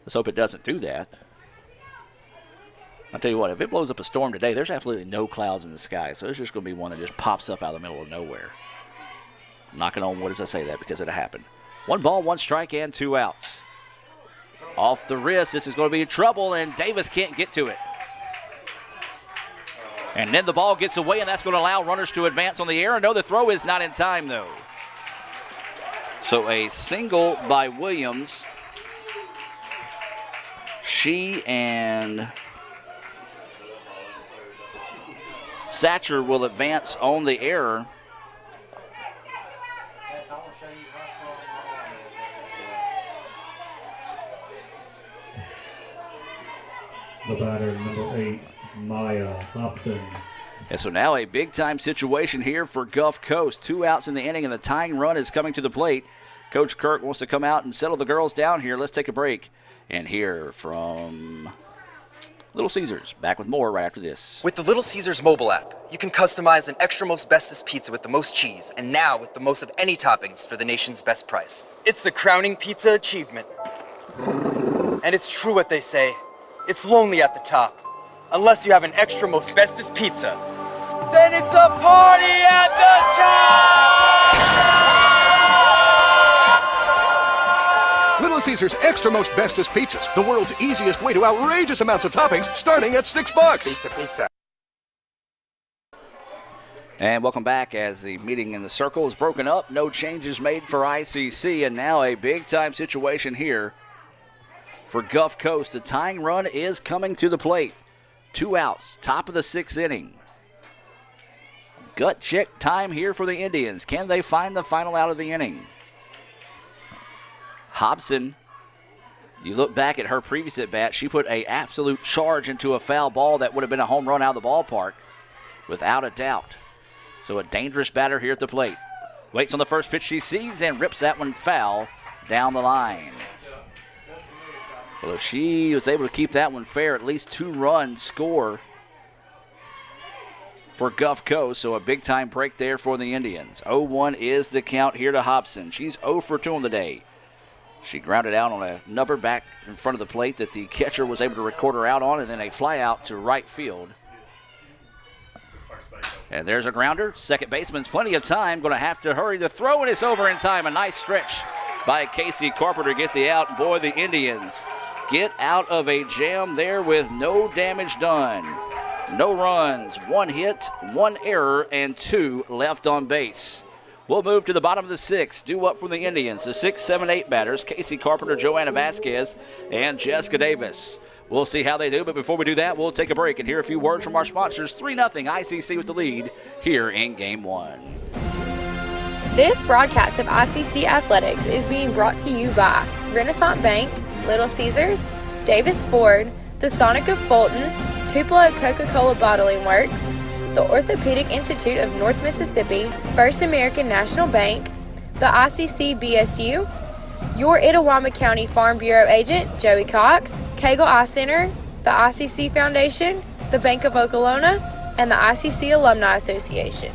Let's hope it doesn't do that. I'll tell you what, if it blows up a storm today, there's absolutely no clouds in the sky. So it's just going to be one that just pops up out of the middle of nowhere. Knocking on wood as I say that because it happened. 1 ball, 1 strike, and 2 outs. Off the wrist, this is going to be trouble, and Davis can't get to it. And then the ball gets away, and that's going to allow runners to advance on the air. No, the throw is not in time, though. So a single by Williams. She and Satcher will advance on the error. The batter, number 8, Maya Hobson. And so now a big-time situation here for Gulf Coast. 2 outs in the inning, and the tying run is coming to the plate. Coach Kirk wants to come out and settle the girls down here. Let's take a break and hear from Little Caesars. Back with more right after this. With the Little Caesars mobile app, you can customize an extra most bestest pizza with the most cheese, and now with the most of any toppings for the nation's best price. It's the crowning pizza achievement. And it's true what they say. It's lonely at the top. Unless you have an extra most bestest pizza. Then it's a party at the top! Little Caesars Extra Most Bestest Pizzas, the world's easiest way to outrageous amounts of toppings, starting at $6. Pizza. And welcome back as the meeting in the circle is broken up. No changes made for ICC, and now a big-time situation here for Gulf Coast. The tying run is coming to the plate. 2 outs, top of the 6th inning. Gut check time here for the Indians. Can they find the final out of the inning? Hobson, you look back at her previous at bat, she put an absolute charge into a foul ball that would have been a home run out of the ballpark, without a doubt. So a dangerous batter here at the plate. Waits on the first pitch she sees and rips that one foul down the line. Well, if she was able to keep that one fair, at least 2 runs score for Gulf Coast. So a big-time break there for the Indians. 0-1 is the count here to Hobson. She's 0 for 2 on the day. She grounded out on a number back in front of the plate that the catcher was able to record her out on, and then a fly out to right field. And there's a grounder. Second baseman's plenty of time. Going to have to hurry the throw, and it's over in time. A nice stretch by Casey Carpenter to get the out. Boy, the Indians get out of a jam there with no damage done. No runs, 1 hit, 1 error, and 2 left on base. We'll move to the bottom of the 6th. Due up from the Indians, the 6, 7, 8 batters, Casey Carpenter, Joanna Vasquez, and Jessica Davis. We'll see how they do, but before we do that, we'll take a break and hear a few words from our sponsors. 3-0 ICC with the lead here in Game 1. This broadcast of ICC Athletics is being brought to you by Renaissance Bank, Little Caesars, Davis Ford, the Sonic of Fulton, Tupelo Coca-Cola Bottling Works, the Orthopedic Institute of North Mississippi, First American National Bank, the ICC BSU, your Itawamba County Farm Bureau agent, Joey Cox, Cagle Eye Center, the ICC Foundation, the Bank of Okolona, and the ICC Alumni Association.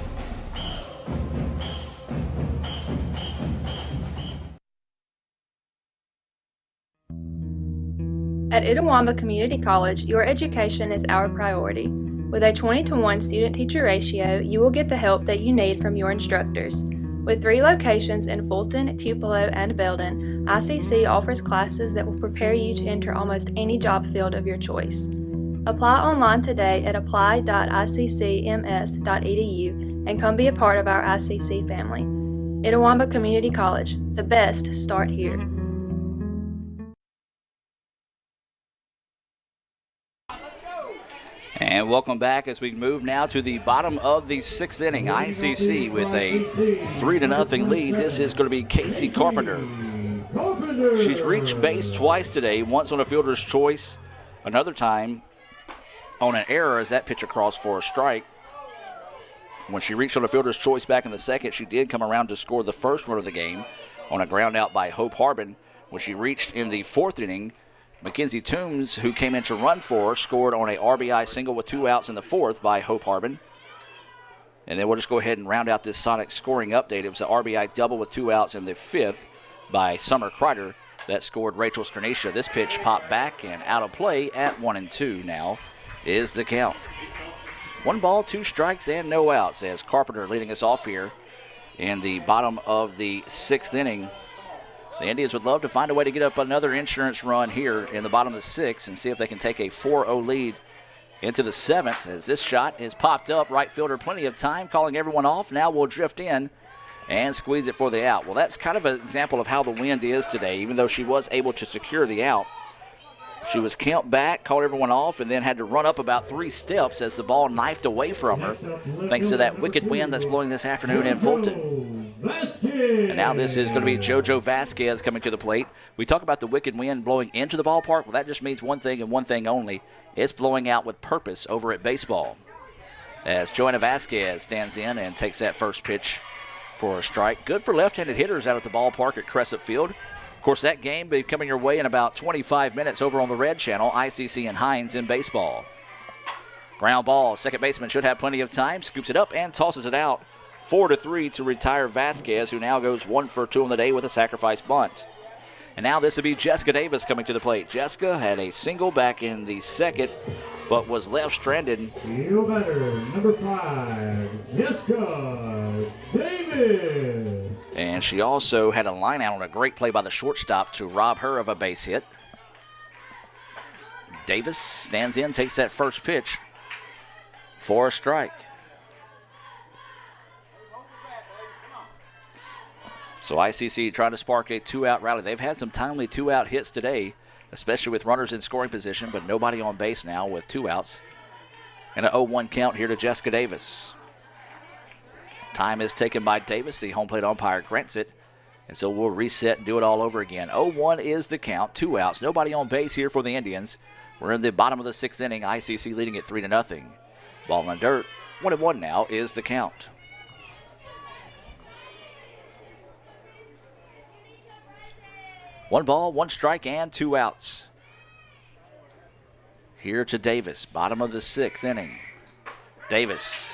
At Itawamba Community College, your education is our priority. With a 20-to-1 student-teacher ratio, you will get the help that you need from your instructors. With 3 locations in Fulton, Tupelo, and Belden, ICC offers classes that will prepare you to enter almost any job field of your choice. Apply online today at apply.iccms.edu and come be a part of our ICC family. Itawamba Community College, the best start here. And welcome back as we move now to the bottom of the 6th inning. ICC with a 3-0 lead. This is going to be Casey Carpenter. She's reached base twice today, once on a fielder's choice, another time on an error as that pitch across for a strike. When she reached on a fielder's choice back in the 2nd, she did come around to score the first run of the game on a ground out by Hope Harbin. When she reached in the 4th inning, Mackenzie Toombs, who came in to run for her, scored on a RBI single with 2 outs in the 4th by Hope Harbin. And then we'll just go ahead and round out this Sonic scoring update. It was an RBI double with 2 outs in the 5th by Summer Kreider that scored Rachel Sternacia. This pitch popped back and out of play at 1-2 now is the count. 1 ball, 2 strikes, and no outs as Carpenter leading us off here in the bottom of the 6th inning. The Indians would love to find a way to get up another insurance run here in the bottom of the 6th and see if they can take a 4-0 lead into the 7th. As this shot is popped up, right fielder plenty of time, calling everyone off. Now will drift in and squeeze it for the out. Well, that's kind of an example of how the wind is today. Even though she was able to secure the out, she was count back, called everyone off, and then had to run up about 3 steps as the ball knifed away from her, thanks to that wicked wind that's blowing this afternoon in Fulton. And now this is going to be JoJo Vasquez coming to the plate. We talk about the wicked wind blowing into the ballpark. Well, that just means one thing and one thing only. It's blowing out with purpose over at baseball. As Joanna Vasquez stands in and takes that first pitch for a strike. Good for left-handed hitters out at the ballpark at Crescent Field. Of course, that game will be coming your way in about 25 minutes over on the Red Channel, ICC and Hines in baseball. Ground ball. Second baseman should have plenty of time. Scoops it up and tosses it out. 4-3 to retire Vasquez, who now goes 1 for 2 on the day with a sacrifice bunt. And now this will be Jessica Davis coming to the plate. Jessica had a single back in the 2nd, but was left stranded. Field batter, number 5, Jessica Davis. And she also had a line out on a great play by the shortstop to rob her of a base hit. Davis stands in, takes that first pitch for a strike. So ICC trying to spark a 2-out rally. They've had some timely 2-out hits today, especially with runners in scoring position, but nobody on base now with 2 outs. And an 0-1 count here to Jessica Davis. Time is taken by Davis. The home plate umpire grants it. And so we'll reset and do it all over again. 0-1 is the count. 2 outs. Nobody on base here for the Indians. We're in the bottom of the 6th inning. ICC leading it 3-0. Ball in the dirt. 1-1 now is the count. One ball, 1 strike, and 2 outs. Here to Davis, bottom of the 6th inning. Davis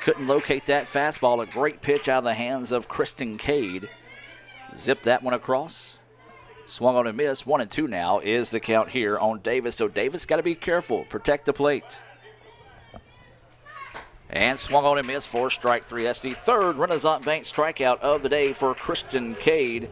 couldn't locate that fastball. A great pitch out of the hands of Kristen Cade. Zipped that one across. Swung on and missed. 1-2 now is the count here on Davis. So Davis got to be careful. Protect the plate. And swung on and missed for strike 3. That's the 3rd Renaissance Bank strikeout of the day for Kristen Cade.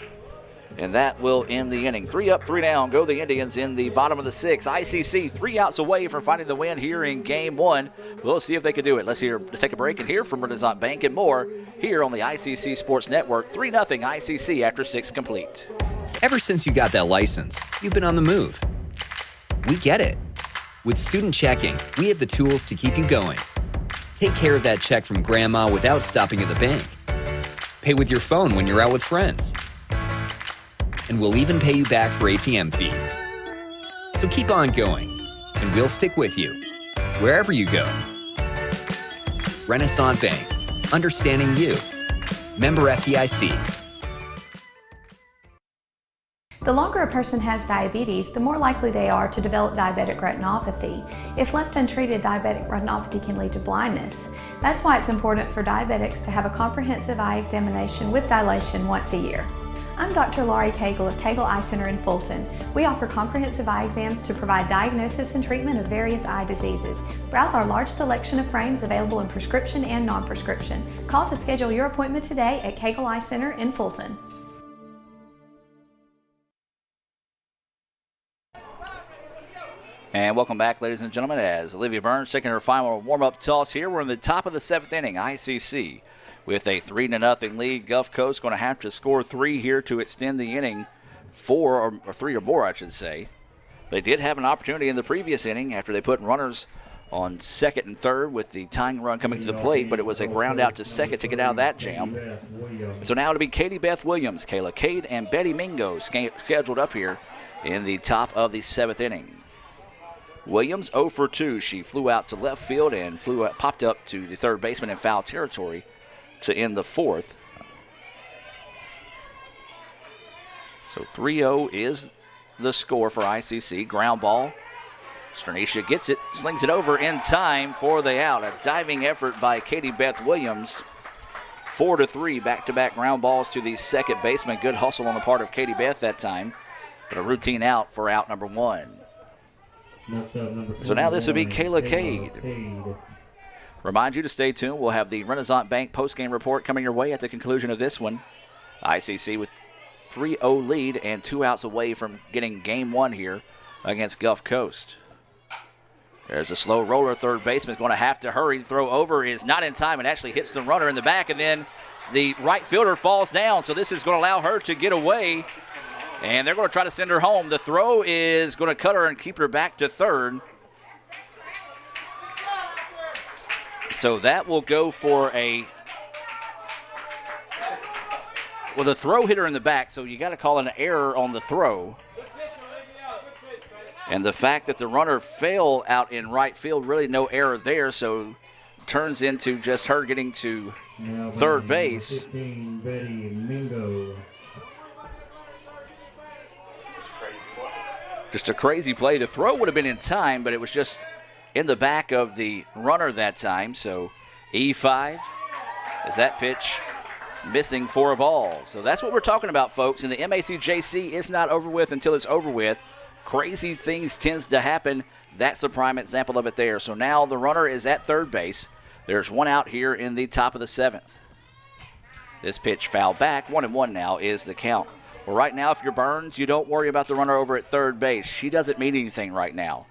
And that will end the inning. 3 up, 3 down. Go the Indians in the bottom of the 6th. ICC 3 outs away from finding the win here in Game 1. We'll see if they can do it. Let's take a break and hear from Renaissance Bank and more here on the ICC Sports Network. 3-0 ICC after 6 complete. Ever since you got that license, you've been on the move. We get it. With Student Checking, we have the tools to keep you going. Take care of that check from grandma without stopping at the bank. Pay with your phone when you're out with friends. And we'll even pay you back for ATM fees. So keep on going, and we'll stick with you, wherever you go. Renaissance Bank, understanding you. Member FDIC. The longer a person has diabetes, the more likely they are to develop diabetic retinopathy. If left untreated, diabetic retinopathy can lead to blindness. That's why it's important for diabetics to have a comprehensive eye examination with dilation once a year. I'm Dr. Laurie Cagle of Cagle Eye Center in Fulton. We offer comprehensive eye exams to provide diagnosis and treatment of various eye diseases. Browse our large selection of frames available in prescription and non-prescription. Call to schedule your appointment today at Cagle Eye Center in Fulton. And welcome back, ladies and gentlemen, as Olivia Burns taking her final warm-up toss here. We're in the top of the 7th inning, ICC. With a 3-0 lead, Gulf Coast going to have to score 3 here to extend the inning, 4 or 3 or more, I should say. They did have an opportunity in the previous inning after they put runners on 2nd and 3rd with the tying run coming to the plate, but it was a ground out to 2nd to get out of that jam. So now it'll be Katie Beth Williams, Kayla Cade, and Betty Mingo scheduled up here in the top of the 7th inning. Williams 0 for 2. She flew out to left field and popped up to the 3rd baseman in foul territory to end the 4th. So 3-0 is the score for ICC. Ground ball. Stranisha gets it, slings it over in time for the out. A diving effort by Katie Beth Williams. 4-3, back-to-back ground balls to the 2nd baseman. Good hustle on the part of Katie Beth that time. But a routine out for out number 1. So now this will be Kayla Cade. Remind you to stay tuned. We'll have the Renaissance Bank postgame report coming your way at the conclusion of this one. ICC with 3-0 lead and 2 outs away from getting game 1 here against Gulf Coast. There's a slow roller. Third baseman is going to have to hurry. Throw over is not in time and actually hits the runner in the back, and then the right fielder falls down, so this is going to allow her to get away, and they're going to try to send her home. The throw is going to cut her and keep her back to third. So that will go for the throw hit her in the back, so you got to call an error on the throw. And the fact that the runner fell out in right field, really no error there, so turns into just her getting to third base. 15, Betty Mingo. Just a crazy play. The throw would have been in time, but it was just in the back of the runner that time. So E5 is that pitch missing for a ball. So that's what we're talking about, folks. And the MACJC is not over with until it's over with. Crazy things tends to happen. That's the prime example of it there. So now the runner is at third base. There's 1 out here in the top of the 7th. This pitch fouled back. 1-1 now is the count. Well, right now, if you're Burns, you don't worry about the runner over at third base. She doesn't mean anything right now.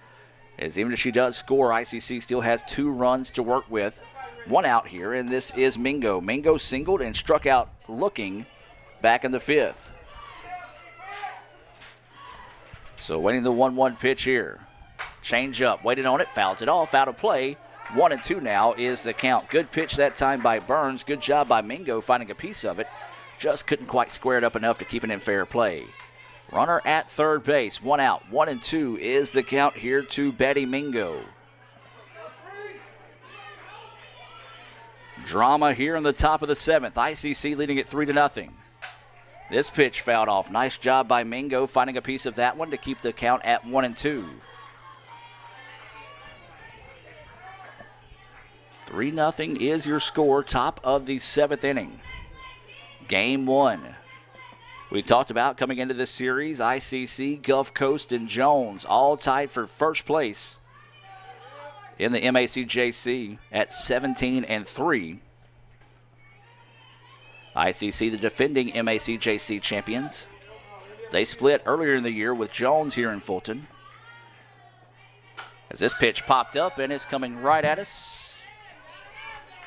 As even if she does score, ICC still has 2 runs to work with. 1 out here, and this is Mingo. Mingo singled and struck out looking back in the 5th. So waiting the 1-1 pitch here. Change up, waited on it, fouls it off, out of play. 1-2 now is the count. Good pitch that time by Burns. Good job by Mingo finding a piece of it. Just couldn't quite square it up enough to keep it in fair play. Runner at third base, 1 out. 1-2 is the count here to Betty Mingo. Drama here in the top of the 7th. ICC leading it 3-0. This pitch fouled off. Nice job by Mingo finding a piece of that one to keep the count at 1-2. 3-0 is your score, top of the 7th inning. Game 1. We talked about coming into this series, ICC, Gulf Coast, and Jones all tied for first place in the MACJC at 17-3. ICC, the defending MACJC champions. They split earlier in the year with Jones here in Fulton. As this pitch popped up and it's coming right at us.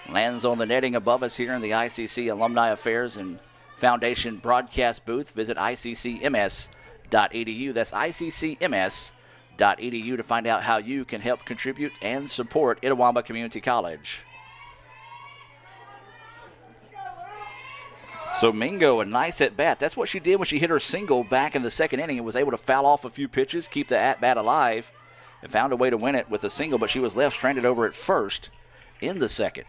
Lands on the netting above us here in the ICC Alumni Affairs and Foundation broadcast booth. Visit iccms.edu. That's iccms.edu to find out how you can help contribute and support Itawamba Community College. So Mingo, a nice at-bat. That's what she did when she hit her single back in the 2nd inning and was able to foul off a few pitches, keep the at-bat alive, and found a way to win it with a single, but she was left stranded over at first in the 2nd.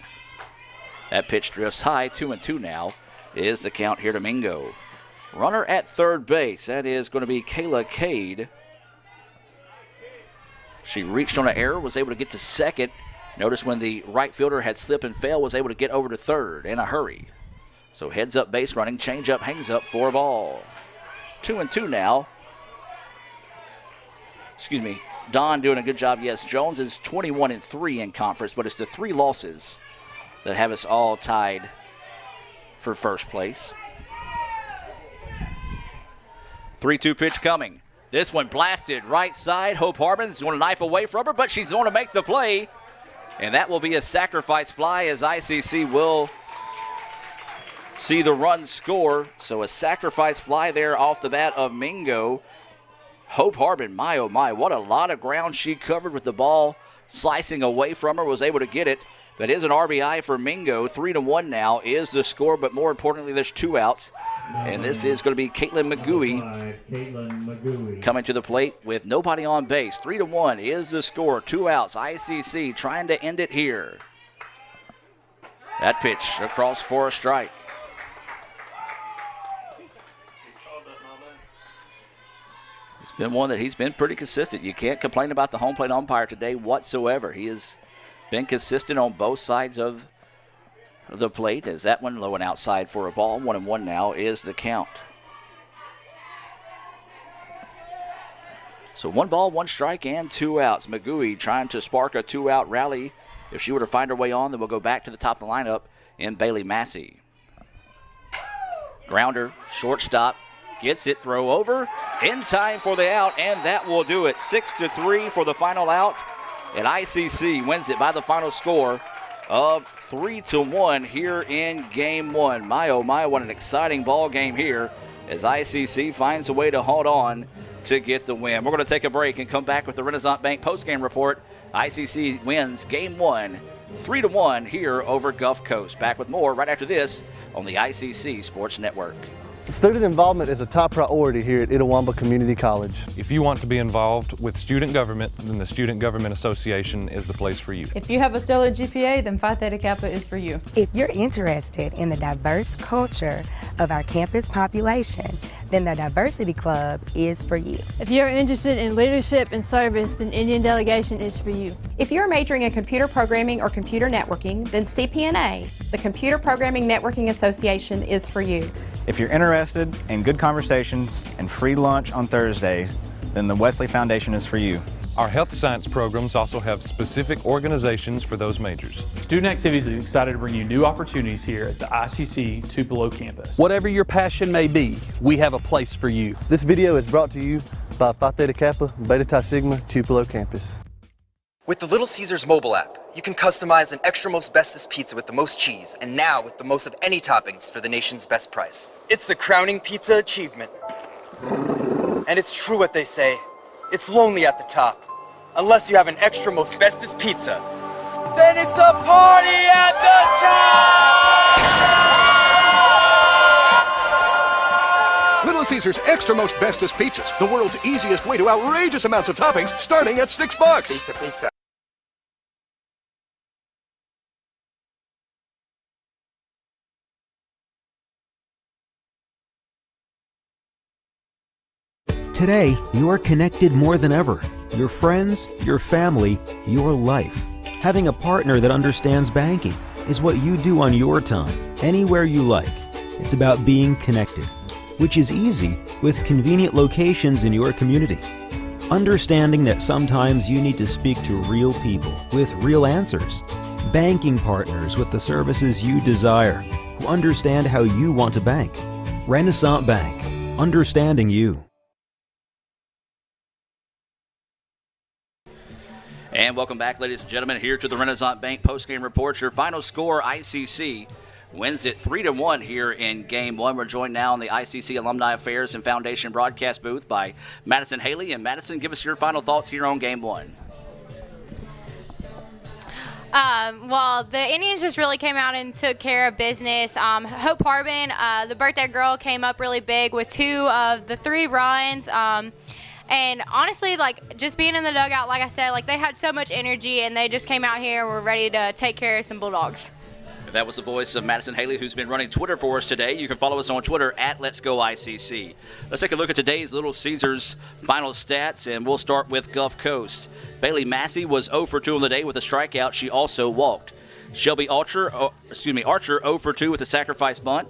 That pitch drifts high. 2-2 now is the count here to Mingo. Runner at third base. That is going to be Kayla Cade. She reached on an error, was able to get to 2nd. Notice when the right fielder had slipped and fell, was able to get over to 3rd in a hurry. So heads up base running, change up, hangs up for a ball. 2-2 now. Excuse me. Don doing a good job. Yes, Jones is 21-3 in conference, but it's the 3 losses that have us all tied for first place. 3-2 pitch coming. This one blasted right side. Hope Harbin's going to knife away from her, but she's going to make the play. And that will be a sacrifice fly as ICC will see the run score. So a sacrifice fly there off the bat of Mingo. Hope Harbin, my oh my, what a lot of ground she covered with the ball slicing away from her, was able to get it. That is an RBI for Mingo. 3-1 now is the score, but more importantly, there's 2 outs. And this is going to be Caitlin McGooey coming to the plate with nobody on base. 3-1 is the score. 2 outs. ICC trying to end it here. That pitch across for a strike. It's been one that he's been pretty consistent. You can't complain about the home plate umpire today whatsoever. He has been consistent on both sides of the plate. As that one low and outside for a ball. 1-1 now is the count. So 1 ball, 1 strike, and 2 outs. McGooey trying to spark a 2-out rally If she were to find her way on, then we'll go back to the top of the lineup in Bailey Massey. Grounder, shortstop, gets it, throw over, in time for the out, and that will do it. 6-3 for the final out, and ICC wins it by the final score of 3-1 here in Game 1. My, oh my, what an exciting ball game here as ICC finds a way to hold on to get the win. We're going to take a break and come back with the Renaissance Bank postgame report. ICC wins Game 1, 3-1 here over Gulf Coast. Back with more right after this on the ICC Sports Network. Student involvement is a top priority here at Itawamba Community College. If you want to be involved with student government, then the Student Government Association is the place for you. If you have a stellar GPA, then Phi Theta Kappa is for you. If you're interested in the diverse culture of our campus population, then the Diversity Club is for you. If you're interested in leadership and service, then Indian Delegation is for you. If you're majoring in computer programming or computer networking, then CPNA, the Computer Programming Networking Association, is for you. If you're interested in good conversations and free lunch on Thursdays, then the Wesley Foundation is for you. Our health science programs also have specific organizations for those majors. Student Activities is excited to bring you new opportunities here at the ICC Tupelo campus. Whatever your passion may be, we have a place for you. This video is brought to you by Phi Theta Kappa, Beta Chi Sigma, Tupelo campus. With the Little Caesars mobile app, you can customize an extra most bestest pizza with the most cheese, and now with the most of any toppings for the nation's best price. It's the crowning pizza achievement. And it's true what they say, it's lonely at the top. Unless you have an extra most bestest pizza, then it's a party at the top! Little Caesars Extra Most Bestest Pizzas, the world's easiest way to outrageous amounts of toppings, starting at $6. Pizza, pizza. Today, you're connected more than ever. Your friends, your family, your life. Having a partner that understands banking is what you do on your time, anywhere you like. It's about being connected, which is easy with convenient locations in your community. Understanding that sometimes you need to speak to real people with real answers. Banking partners with the services you desire, who understand how you want to bank. Renaissance Bank, understanding you. And welcome back, ladies and gentlemen, here to the Renaissance Bank postgame report. Your final score, ICC wins it 3-1 here in Game 1. We're joined now in the ICC Alumni Affairs and Foundation broadcast booth by Madison Haley. And Madison, give us your final thoughts here on Game 1. Well, the Indians just really came out and took care of business. Hope Harbin, the birthday girl, came up really big with 2 of the 3 runs. And honestly, like, just being in the dugout, like I said, like, they had so much energy, and they just came out here and were ready to take care of some Bulldogs. That was the voice of Madison Haley, who's been running Twitter for us today. You can follow us on Twitter at Let's Go ICC. Let's take a look at today's Little Caesars final stats, and we'll start with Gulf Coast. Bailey Massey was 0 for 2 on the day with a strikeout. She also walked. Shelby Archer 0 for 2 with a sacrifice bunt.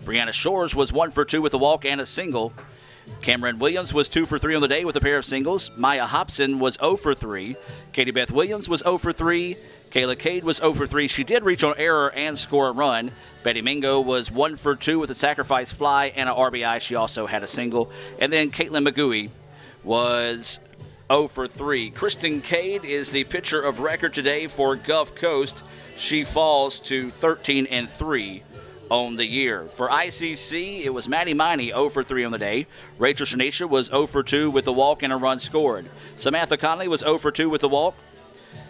Brianna Shores was 1 for 2 with a walk and a single. Cameron Williams was 2 for 3 on the day with a pair of singles. Maya Hobson was 0 for 3. Katie Beth Williams was 0 for 3. Kayla Cade was 0 for 3. She did reach on error and score a run. Betty Mingo was 1 for 2 with a sacrifice fly and an RBI. She also had a single. And then Caitlin McGooey was 0 for 3. Kristen Cade is the pitcher of record today for Gulf Coast. She falls to 13-3. On the year. For ICC, it was Maddie Miney 0 for 3 on the day. Rachel Shanisha was 0 for 2 with a walk and a run scored. Samantha Conley was 0 for 2 with a walk.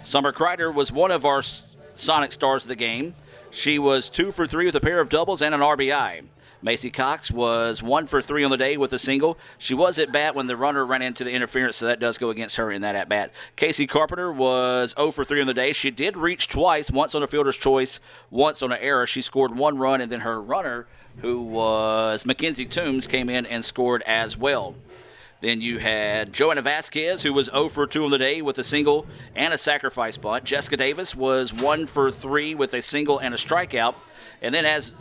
Summer Kreider was one of our Sonic stars of the game. She was 2 for 3 with a pair of doubles and an RBI. Macy Cox was 1 for 3 on the day with a single. She was at bat when the runner ran into the interference, so that does go against her in that at bat. Casey Carpenter was 0 for 3 on the day. She did reach twice, once on a fielder's choice, once on an error. She scored 1 run, and then her runner, who was Mackenzie Toombs, came in and scored as well. Then you had Joanna Vasquez, who was 0 for 2 on the day with a single and a sacrifice bunt. Jessica Davis was 1 for 3 with a single and a strikeout. And then, as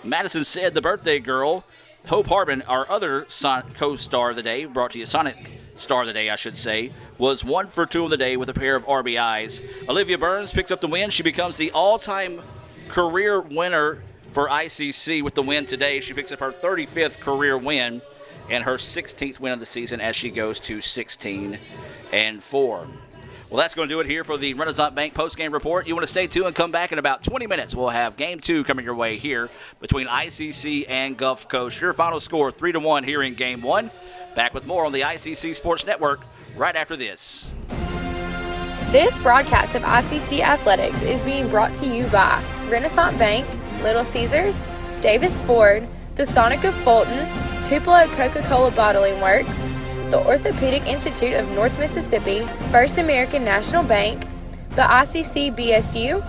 Madison said, the birthday girl, Hope Harbin, our other co-star of the day, brought to you Sonic Star of the Day, I should say, was 1 for 2 of the day with a pair of RBIs. Olivia Burns picks up the win. She becomes the all-time career winner for ICC with the win today. She picks up her 35th career win and her 16th win of the season as she goes to 16-4. Well, that's going to do it here for the Renaissance Bank postgame report. You want to stay tuned and come back in about 20 minutes. We'll have Game 2 coming your way here between ICC and Gulf Coast. Your final score, 3-1 here in Game 1. Back with more on the ICC Sports Network right after this. This broadcast of ICC Athletics is being brought to you by Renaissance Bank, Little Caesars, Davis Ford, the Sonic of Fulton, Tupelo Coca-Cola Bottling Works, the Orthopedic Institute of North Mississippi, First American National Bank, the ICC BSU,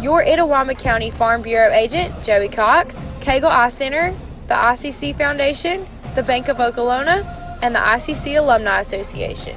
your Itawamba County Farm Bureau agent, Joey Cox, Cagle Eye Center, the ICC Foundation, the Bank of Okolona, and the ICC Alumni Association.